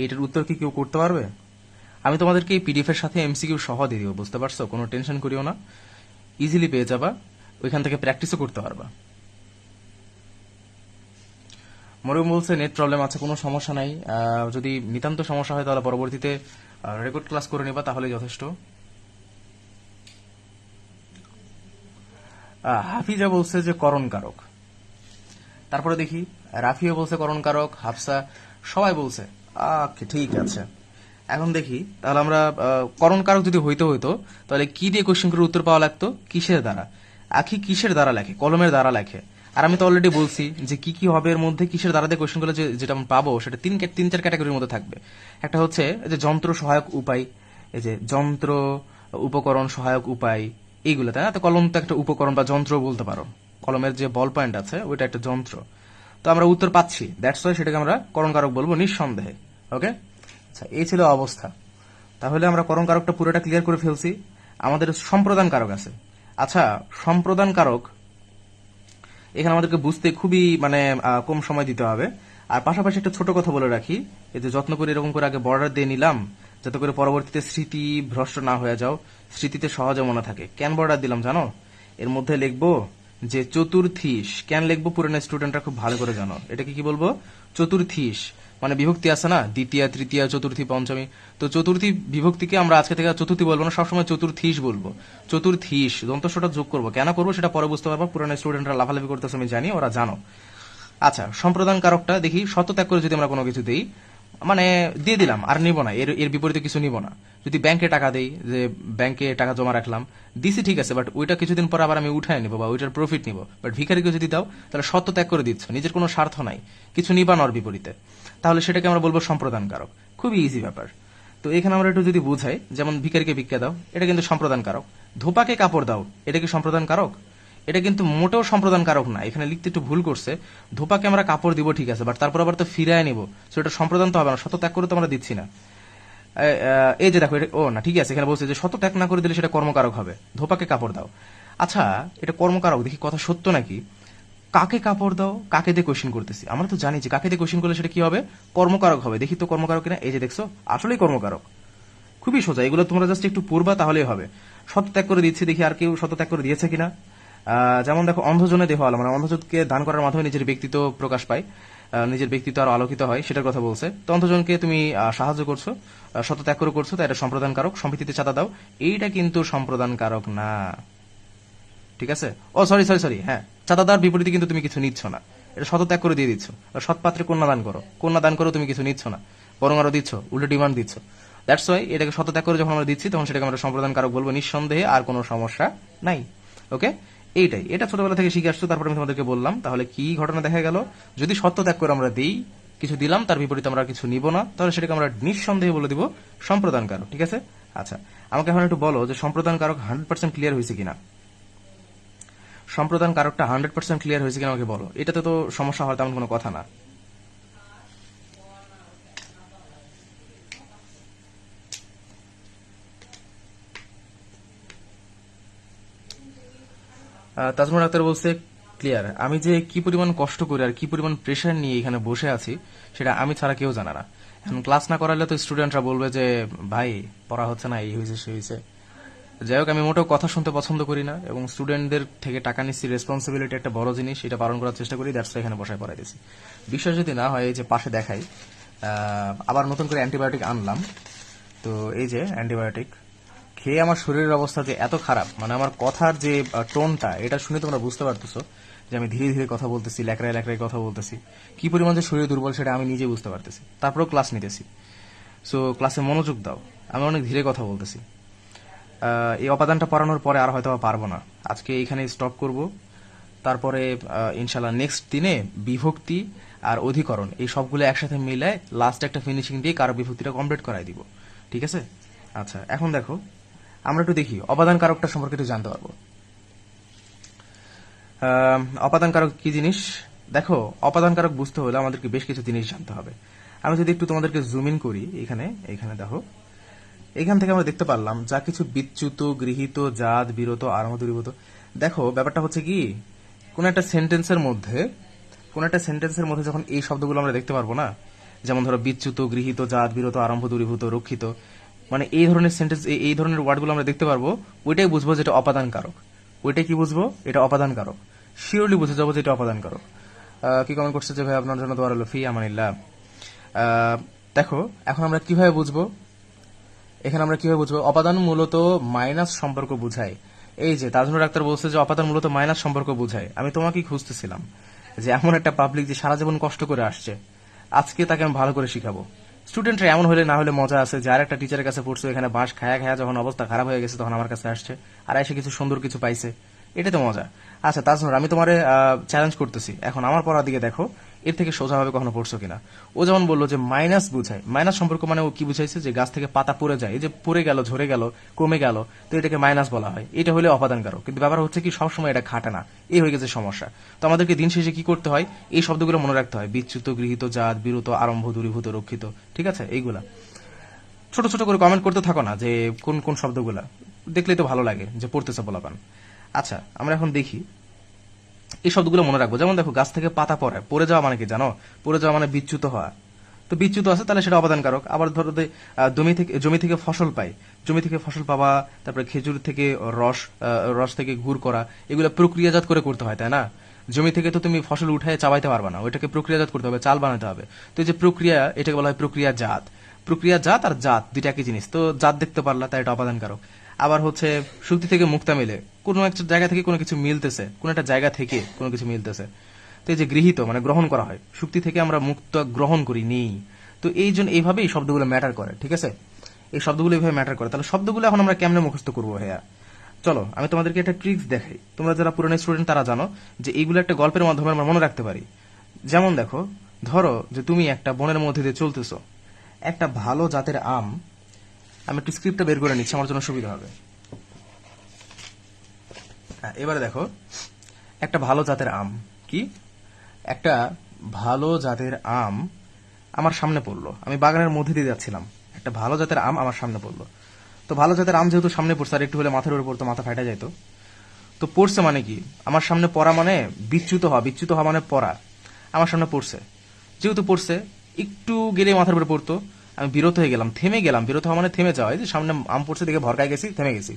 এটার উত্তর কি কেউ করতে পারবে? আমি তোমাদেরকে এই পিডিএফ এর সাথে এমসিকিউ সহ দিয়ে দিব, বুঝতে পারছো? কোনো টেনশন করিও না, ইজিলি পেয়ে যাবা, ওইখান থেকে প্র্যাকটিসও করতে পারবা। মরিয়ম বলছে নেট প্রবলেম আছে, কোনো সমস্যা নাই। যদি নিতান্ত সমস্যা হয় তাহলে পরবর্তীতে রেকর্ড ক্লাস করে নিবা, তাহলেই যথেষ্ট। হাফিজা বলছে যে করণ কারক। তারপরে দেখি রাফিও বলছে করণ কারক, হাফসা, সবাই বলছে। ওকে, ঠিক আছে। এখন দেখি তাহলে আমরা করণ কারক যদি হইতে হইতো তাহলে কি দিয়ে কোশ্চেন করে উত্তর পাওয়া লাগতো? কিসের দ্বারা? আখি কিসের দ্বারা লেখে? কলমের দ্বারা লেখে। আর আমি তো অলরেডি বলছি যে কি কি হবে এর মধ্যে, কিসের দ্বারা দিয়ে কোশ্চেন করলে যেটা আমরা পাবো সেটা তিন চার ক্যাটাগরির মধ্যে থাকবে। একটা হচ্ছে এই যে যন্ত্র সহায়ক উপায়, এই যে যন্ত্র, উপকরণ, সহায়ক উপায়, এইগুলো, তাই না? তো কলম তো একটা উপকরণ বা যন্ত্র বলতে পারো। কলমের যে বল পয়েন্ট আছে ওইটা একটা যন্ত্র। তো আমরা উত্তর পাচ্ছি, দ্যাটস ওয়াই সেটাকে আমরা করণ কারক বলবো নিঃসন্দেহে। ওকে, আচ্ছা, এই ছিল অবস্থা। তাহলে আমরা করণ কারকটা পুরোটা ক্লিয়ার করে ফেলছি। আমাদের সম্প্রদান কারক আছে। আচ্ছা, সম্প্রদান কারক এখানে আমাদেরকে বুঝতে খুবই কম সময় দিতে হবে। আর পাশাপাশি একটা ছোট কথা বলে রাখি, এই যে যত্ন করে এরকম করে আগে বর্ডার দিয়ে নিলাম যাতে করে পরবর্তীতে স্মৃতি ভ্রষ্ট না হয়ে যাও, স্মৃতিতে সহজে মনে থাকে। কেন বর্ডার দিলাম জানো? এর মধ্যে লিখবো যে চতুর্থীস। কেন লিখবো পুরানো স্টুডেন্টরা খুব ভালো করে জানো। এটা কি বলবো? চতুর্থীস মানে বিভক্তি আছে না, দ্বিতীয়, তৃতীয়, চতুর্থী, পঞ্চমী। তো চতুর্থী বিভক্তিকে আমরা আজকে থেকে চতুর্থী বলবো না, সবসময় চতুর্থীস বলবো। চতুর্থীস দন্তস্বটা যোগ করবো। কেন করবো সেটা পরে বুঝতে পারবো। পুরানো স্টুডেন্টরা লাফালাফি করতেছে আমি জানি, ওরা জানো। আচ্ছা, সম্প্রদান কারকটা দেখি, শর্ত ত্যাগ করে যদি আমরা কোনো কিছু দিই, দিয়ে দিলাম আর নিব না, এর বিপরীতে কিছু নিব না। যদি ব্যাংকে টাকা দেই, যে ব্যাংকে টাকা জমা রাখলাম, দিছি ঠিক আছে, বাট ওইটা কিছুদিন পর আবার আমি উঠায় নিব বা ওইটার প্রফিট নিব। বাট ভিখারিকে যদি দাও তাহলে শর্ত ত্যাগ করে দিচ্ছ, নিজের কোনো স্বার্থ নাই, কিছু নিবা নর বিপরীতে, তাহলে সেটাকে আমরা বলবো সম্প্রদান কারক। খুবই ইজি ব্যাপার। তো এখানে আমরা একটু যদি বুঝাই, যেমন ভিখারিকে ভিক্ষা দাও, এটা কিন্তু সম্প্রদান কারক। ধোপাকে কাপড় দাও, এটা কি সম্প্রদান কারক? এটা কিন্তু মোটেও সম্প্রদান কারক না। এখানে লিখতে একটু ভুল করছে। ধোপাকে আমরা কাপড় দিব ঠিক আছে, বাট তারপর আবার তো ফিরায় নিব, সো এটা সম্প্রদান তো হবে না, শত ত্যাগ করে তো আমরা দিচ্ছি না। এই যে দেখো, ও না, ঠিক আছে, এখানে বলছে যে শত ত্যাগ না করে দিলে সেটা কর্মকারক হবে। ধোপাকে কাপড় দাও, আচ্ছা এটা কর্মকারক, দেখি কথা সত্য নাকি। কাকে কাপড় দাও, কাকে দিয়ে কোশ্চেন করতেছি, আমরা তো জানি যে কাকে দিয়ে কোশ্চেন করলে সেটা কি হবে? কর্মকারক হবে। দেখি তো কর্মকারক কিনা। এই যে দেখছো, আসলেই কর্মকারক। খুবই সোজা, এগুলো তোমরা জাস্ট একটু পড়বা তাহলেই হবে। শত ত্যাগ করে দিচ্ছি, দেখি আর কেউ শত ত্যাগ করে দিয়েছে কিনা। যেমন দেখো, অন্ধজনে দেহ আলো, অন্ধজনকে দান করার মাধ্যমে নিজের ব্যক্তিত্ব প্রকাশ পায়, নিজের ব্যক্তিত্ব আরো আলোকিত হয়, সেটার কথা বলছে। তো অন্ধজনকে তুমি সাহায্য করছো, শত ত্যাগ করে করছো, তাই এটা সম্প্রদান কারক। সম্প্রীতিতে চাঁদা দাও, এইটা কিন্তু সম্প্রদান কারক না, ঠিক আছে? ও সরি সরি সরি, হ্যাঁ, চাঁদা দেওয়ার বিপরীতে কিন্তু তুমি কিছু নিচ্ছ না, এটা শত ত্যাগ করে দিয়ে দিচ্ছ। সৎপাত্রে কন্যা দান করো, কন্যা দান করো, তুমি কিছু নিচ্ছ না, বরং আরো দিচ্ছ, উল্টো ডিমান্ড দিচ্ছ। দ্যাটস ওয়াই এটাকে শত ত্যাগ করে যখন আমরা দিচ্ছি তখন সেটাকে আমরা সম্প্রদান কারক বলবো নিঃসন্দেহে, আর কোনো সমস্যা নাই। ওকে, এইটাই, এটা ছোটবেলা থেকে শিখে আসছো, তারপর আমি তোমাদেরকে বললাম। তাহলে কি ঘটনা দেখা গেল? যদি সত্য ত্যাগ করে আমরা দিই, কিছু দিলাম, তার বিপরীতে আমরা কিছু নিব না, তাহলে সেটাকে আমরা নিঃসন্দেহে বলে দিব সম্প্রদান কারক, ঠিক আছে? আচ্ছা, আমাকে এখন একটু বলো যে সম্প্রদান কারক 100% ক্লিয়ার হয়েছে কিনা। সম্প্রদান কারকটা 100% ক্লিয়ার হয়েছে কিনা আমাকে বলো। এটাতে তো সমস্যা হওয়ার তেমন কোনো কথা না। তাজমুল আক্তার বলছে ক্লিয়ার। আমি যে কি পরিমাণ কষ্ট করে আর কি পরিমাণ প্রেশার নিয়ে এখানে বসে আছি সেটা আমি ছাড়া কেউ জানে না। এখন ক্লাস না করালে তো স্টুডেন্টরা বলবে যে ভাই পড়া হচ্ছে না, এই হয়েছে সে হয়েছে। যাই হোক, আমি মোটেও কথা শুনতে পছন্দ করি না, এবং স্টুডেন্টদের থেকে টাকা নিচ্ছি, রেসপন্সিবিলিটি একটা বড় জিনিস, এটা পালন করার চেষ্টা করি। দ্যাটস এখানে বসায় পড়াইতেছি। বিশ্বাস যদি না হয়, এই যে পাশে দেখাই, আবার নতুন করে অ্যান্টিবায়োটিক আনলাম। তো এই যে অ্যান্টিবায়োটিক খেয়ে আমার শরীরের অবস্থা যে এত খারাপ, আমার কথার যে টোনটা, এটা শুনে তোমরা বুঝতে পারতেছো যে আমি ধীরে ধীরে কথা বলতেছি, ল্যাকড়ায় ল্যাকড়ায় কথা বলতেছি, কি পরিমাণ যে শরীর দুর্বল সেটা আমি নিজে বুঝতে পারতেছি। তারপরেও ক্লাস নিতেছি। সো ক্লাসে মনোযোগ দাও, আমি অনেক ধীরে কথা বলতেছি। এই অপাদানটা পড়ানোর পরে আর হয়তো পারবো না, আজকে এইখানে স্টপ করব। তারপরে ইনশাল্লাহ নেক্সট দিনে বিভক্তি আর অধিকরণ এই সবগুলো একসাথে মিলে লাস্ট একটা ফিনিশিং দিয়ে কারক বিভক্তিটা কমপ্লিট করাই দিব, ঠিক আছে? আচ্ছা, এখন দেখো আমরা একটু দেখি অপাদান কারকটা সম্পর্কে একটু জানতে পারবো। অপাদান কারক কি জিনিস? দেখো, অপাদান কারক বুঝতে হলে আমাদেরকে বেশ কিছু জিনিস জানতে হবে। আমি যদি একটু তোমাদেরকে জুম ইন করি, এখানে দেখো, এখান থেকে আমরা দেখতে পারলাম যা কিছু বিচ্যুত, গৃহীত, জাত, বিরত, আরম্ভ, দূরীভূত। দেখো ব্যাপারটা হচ্ছে কি, কোন একটা সেন্টেন্সের মধ্যে যখন এই শব্দগুলো আমরা দেখতে পারবো না, যেমন ধরো বিচ্যুত, গৃহীত, জাত, বিরত, আরম্ভ, দূরীভূত, রক্ষিত, মানে এই ধরনের সেন্টেন্স, এই ধরনের ওয়ার্ডগুলো আমরা দেখতে পারবো, ওইটাই বুঝবো যেটা অপাদান কারক। ওইটাই কি বুঝবো? এটা অপাদান কারক। শিওরলি বুঝে যাবো যে এটা অপাদান কারক। কি কমেন্ট করছে যে ভাই আপনার জন্য দোয়া রইল, ফি আমানিল্লাহ। দেখো এখন আমরা কিভাবে বুঝবো, অপাদান মূলত মাইনাস সম্পর্ক বুঝায়। এই যে তার জন্য ডাক্তার বলছে যে অপাদান মূলত মাইনাস সম্পর্ক বুঝায়। আমি তোমাকেই খুঁজতেছিলাম যে এমন একটা পাবলিক যে সারা জীবন কষ্ট করে আসছে, আজকে তাকে আমি ভালো করে শিখাবো। স্টুডেন্টরা এমন হলে না হলে মজা আছে, যার একটা টিচারের কাছে পড়ছো, এখানে বাঁশ খায়া খায়া যখন অবস্থা খারাপ হয়ে গেছে তখন আমার কাছে আসছে, আর এসে কিছু সুন্দর কিছু পাইছে, এটা তো মজা। আচ্ছা তাছাড়া আমি তোমারে চ্যালেঞ্জ করতেছি, এখন আমার পড়ার দিকে দেখো, এর থেকে সোজাভাবে কখনো পড়ছো কিনা। ও যেমন বললো যে মাইনাস বুঝায়, মাইনাস সম্পর্ক মানে ও কি বুঝাইছে যে গাছ থেকে পাতা পড়ে যায়, এই যে পড়ে গেল, ঝরে গেল, কমে গেল, তো এটাকে মাইনাস বলা হয়, এটা হলে অপাদান কারক। কিন্তু ব্যাপার হচ্ছে কি সবসময় এটা খাটে না, এই হয়ে গেছে সমস্যা। তো আমাদেরকে দিন শেষে কি করতে হয়, এই শব্দগুলো মনে রাখতে হয়, বিচ্যুত, গৃহীত, জাত, বিরত, আরম্ভ, দূরীভূত, রক্ষিত, ঠিক আছে? এইগুলা ছোট ছোট করে কমেন্ট করতে থাকো না যে কোন কোন শব্দগুলা, দেখলেই তো ভালো লাগে যে পড়তেছে বলাবান। আচ্ছা আমরা এখন দেখি এই শব্দগুলো মনে রাখবো। যেমন দেখো গাছ থেকে পাতা পড়ে যাওয়া মানে কি জানো? পড়ে যাওয়া মানে বিচ্যুত হওয়া। তো বিচ্যুত আছে তাহলে সেটা অপাদান কারক। আবার ধরো জমি থেকে ফসল পাই, জমি থেকে ফসল পাওয়া, তারপরে খেজুর থেকে রস থেকে গুড় করা, এগুলো প্রক্রিয়াজাত করে করতে হয়, তাই না? জমি থেকে তো তুমি ফসল উঠায় চাবাইতে পারবা না, ওইটাকে প্রক্রিয়াজাত করতে হবে, চাল বানাতে হবে। তো এই যে প্রক্রিয়া, এটাকে বলা হয় প্রক্রিয়াজাত। প্রক্রিয়াজাত আর জাত দুইটা একই জিনিস। তো জাত দেখতে পারলা, তাই এটা অপাদান কারক। আবার হচ্ছে শুক্তি থেকে মুক্তা মিলে, কোনো একটা জায়গা থেকে কোনো কিছু মিলতেছে, কোনো একটা জায়গা থেকে কোনো কিছু মিলতেছে। তো এই যে গৃহীত মানে গ্রহণ করা হয়, শুক্তি থেকে আমরা মুক্ত গ্রহণ করি নেই। তো এই জন্য এইভাবে এই শব্দগুলো ম্যাটার করে, ঠিক আছে? এই শব্দগুলো এইভাবে ম্যাটার করে। তাহলে শব্দগুলো এখন আমরা কেমনে মুখস্থ করবো ভাইয়া? চলো আমি তোমাদেরকে একটা ট্রিক্স দেখাই। তোমরা যারা পুরনো স্টুডেন্ট তারা জানো যে এইগুলো একটা গল্পের মাধ্যমে আমরা মনে রাখতে পারি। যেমন দেখো, ধরো যে তুমি একটা বনের মধ্যে দিয়ে চলতেছো, একটা ভালো জাতের আম, আমি একটু স্ক্রিপ্টটা বের করে নিচ্ছি, আমার জন্য সুবিধা হবে। হ্যাঁ, এবারে দেখো একটা ভালো জাতের আম, কি একটা ভালো জাতের আম আমার সামনে পড়লো। আমি বাগানের মধ্যে দিয়ে যাচ্ছিলাম, একটা ভালো জাতের আম আমার সামনে পড়লো। তো ভালো জাতের আম যেহেতু সামনে পড়ছে, আর একটু হলে মাথার উপর পড়তো, মাথা ফাটা যাইতো। তো পড়ছে মানে কি, আমার সামনে পড়া মানে বিচ্যুত হওয়া মানে পড়া। আমার সামনে পড়ছে, যেহেতু পড়ছে একটু গেলে মাথার উপরে পড়তো, আমি বিরত হয়ে গেলাম, থেমে গেলাম। বিরত হওয়া মানে থেমে যাওয়া, এই যে সামনে আম পড়ছে দেখে ভরকায় গেছি, থেমে গেছি।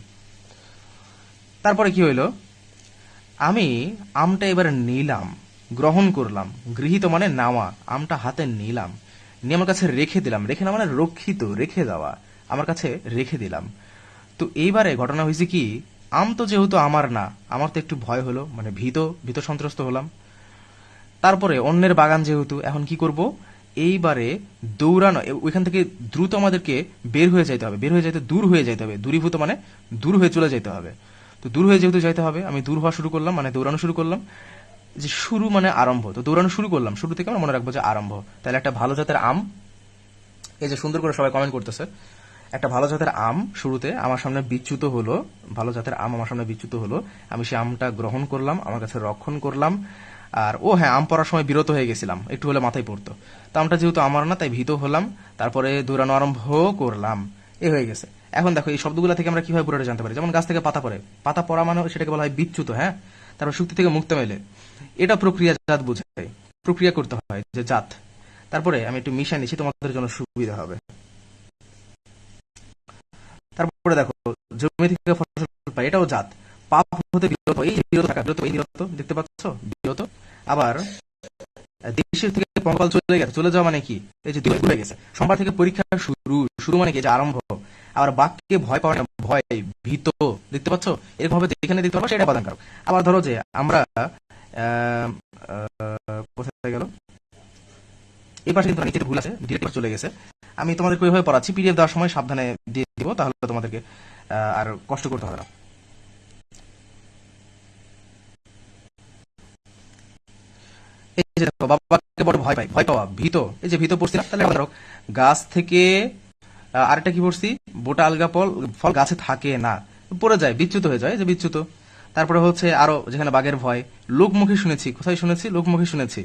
তারপরে কি হইলো, আমি আমটা এবার নিলাম, গ্রহণ করলাম। গৃহীত মানে নেওয়া, আমটা হাতে নিলাম, নিয়ে আমার কাছে রেখে দিলাম। রেখে না মানে রক্ষিত, রেখে দেওয়া, আমার কাছে রেখে দিলাম। তো এইবারে ঘটনা হয়েছে কি, আম তো যেহেতু আমার না, আমার তো একটু ভয় হলো, মানে ভীত সন্ত্রস্ত হলাম। তারপরে অন্যের বাগান যেহেতু, এখন কি করব, এইবারে দৌড়ানো, ওইখান থেকে দ্রুত আমাদেরকে বের হয়ে যাইতে হবে, দূর হয়ে যাইতে হবে। দূরীভূত মানে দূর হয়ে চলে যাইতে হবে। তো দূর হয়ে যেহেতু যাইতে হবে, আমি দূর হওয়া শুরু করলাম, মানে দৌড়ানো শুরু করলাম। যে শুরু মানে আরম্ভ, তো দৌড়ানো শুরু করলাম, শুরু থেকে আমরা মনে রাখবো যে আরম্ভ। তাহলে একটা ভালো জাতের আম, এই যে সুন্দর করে সবাই কমেন্ট করতেছে, একটা ভালো জাতের আম শুরুতে আমার সামনে বিচ্যুত হলো, ভালো জাতের আম আমার সামনে বিচ্যুত হলো, আমি সেই আমটা গ্রহণ করলাম, আমার কাছে রক্ষণ করলাম। আর ও হ্যাঁ, আম পড়ার সময় বিরত হয়ে গেছিলাম, একটু হলে মাথায় পড়তো। তো আমটা যেহেতু আমার না, তাই ভীত হলাম, তারপরে দৌড়ানো আরম্ভ করলাম, এ হয়ে গেছে। এখন দেখো এই শব্দগুলো থেকে আমরা কিভাবে পুরোটা জানতে পারি। যেমন গাছ থেকে পাতা পড়ে, পাতা পড়া মানে সেটাকে বলা হয় বিচ্যুত, হ্যাঁ। তারপর শুক্তি থেকে মুক্ত মেলে, এটা প্রক্রিয়া জাত বোঝায়, প্রক্রিয়া করতে হয় যে জাত। তারপরে আমি একটু মিশাই নিচ্ছি, তোমাদের জন্য সুবিধা হবে। তারপরে দেখো জমি থেকে ফসল পাই, এটাও জাত। পাপ হতে বিরত, এই যে বিরত থাকা, এই বিরত দেখতে পাচ্ছ, বিরত। আবার দেশের থেকে পঙ্কাল চলে যাওয়া মানে কি, এই যে দূরে হয়ে গেছে। সোমবার থেকে পরীক্ষা শুরু মানে কি, যে আরম্ভ। আবার বাক্যে ভয় পাওয়া না, ভয়, ভীত, দেখতে পাচ্ছ, এরকম ভাবে যেখানে দেখতে পারবো সেটা অপাদান কারক। আবার ধরো যে আমরা কোথায় গেল, এই পাশে কিন্তু নিচে ভুল আছে, ডিরেক্ট চলে গেছে। আমি তোমাদেরকে ওইভাবে পড়াচ্ছি, পিডিএফ দেওয়ার সময় সাবধানে দিয়ে দিব, তাহলে তোমাদেরকে আর কষ্ট করতে হবে না। এই যে দেখো, বাবাকে বড় ভয় পাওয়া, ভীত, এই যে ভীত পড়ছি না, তাহলে ধরো গাছ থেকে আরেকটা কি পড়ছি, বোটা আলগা ফল গাছে থাকে না, পড়ে যায়, বিচ্যুত হয়ে যায়, যে বিচ্যুত। তারপরে হচ্ছে আরো যেখানে বাঘের ভয়, লোকমুখে শুনেছি, কোথায় শুনেছি, লোকমুখে শুনেছি।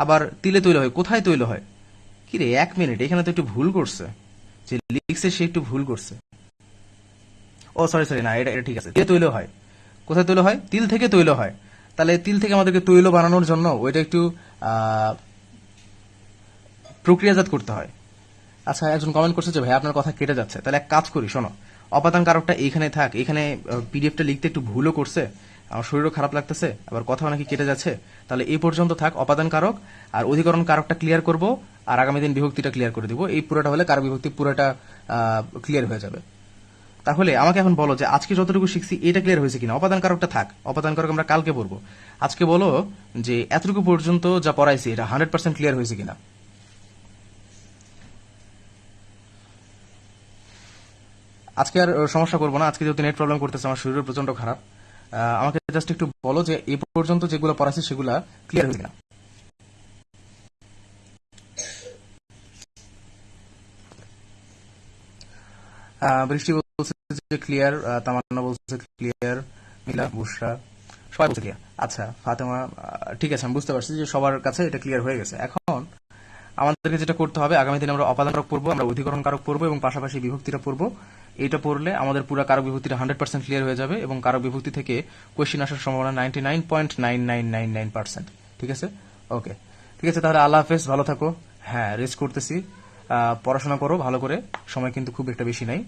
আবার তিলে তৈল হয়, কোথায় তৈল হয়, কি রে, 1 মিনিট, এখানে তো একটু ভুল করছে, যে লিখছে সে একটু ভুল করছে। ও সরি, না, এটা ঠিক আছে, তিলে তৈল হয়, কোথায় তৈল হয়, তিল থেকে তৈল হয়। তাহলে তিল থেকে আমাদেরকে তৈল বানানোর জন্য ওইটা একটু প্রক্রিয়াজাত করতে হয়। আচ্ছা, একজন কমেন্ট করছে যে ভাই আপনার কথা কেটে যাচ্ছে, তাহলে এক কাজ করি, শোনো, অপাদান কারকটা এইখানে থাক। এখানে পিডিএফটা লিখতে একটু ভুলও করছে, আমার শরীরও খারাপ লাগতেছে, আবার কথাও নাকি কেটে যাচ্ছে। তাহলে এই পর্যন্ত থাক অপাদান কারক, আর অধিকরণ কারকটা ক্লিয়ার করব, আর আগামী দিন বিভক্তিটা ক্লিয়ার করে দিব। এই পুরোটা হলে কারক বিভক্তি পুরোটা ক্লিয়ার হয়ে যাবে। তাহলে আমাকে এখন বলো যে আজকে যতটুকু শিখছি এটা ক্লিয়ার হয়েছে কিনা। অপাদান কারকটা থাক, অপাদান কারক আমরা কালকে পড়বো। আজকে বলো যে এতটুকু পর্যন্ত যা পড়াইছি এটা 100% ক্লিয়ার হয়েছে কিনা। আজকে আর সমস্যা করবো না, আজকে যেহেতু নেট প্রবলেম করতেছে, আমার শরীর প্রচন্ড খারাপ। আমাকে জাস্ট একটু বলো যে এই পর্যন্ত যেগুলো পড়াইছি সেগুলো ক্লিয়ার হয়েছে কিনা। বৃষ্টি বলছে যে ক্লিয়ার, তামান্না বলছে ক্লিয়ার, মিলা, বুশরা, সবাই বলছে ক্লিয়ার। আচ্ছা ফাতেমা, ঠিক আছে, আমি বুঝতে পারছি যে সবার কাছে এটা ক্লিয়ার হয়ে গেছে। এখন আমাদেরকে যেটা করতে হবে, আগামী দিনে আমরা অপাদান কারক পড়বো, আমরা অধিকরণ কারক পড়বো এবং পাশাপাশি বিভক্তিটা পড়বো। এটা পড়লে আমাদের পুরো কারক বিভক্তিটা 100% ক্লিয়ার হয়ে যাবে এবং কারক বিভক্তি থেকে কোয়েশ্চেন আসার সম্ভাবনা 99.9999%। ঠিক আছে, ওকে, ঠিক আছে, তাহলে আল্লাহ হাফেজ, ভালো থাকো। হ্যাঁ, রেস্ট করতেছি, পড়াশোনা করো ভালো করে, সময় কিন্তু খুব একটা বেশি নাই।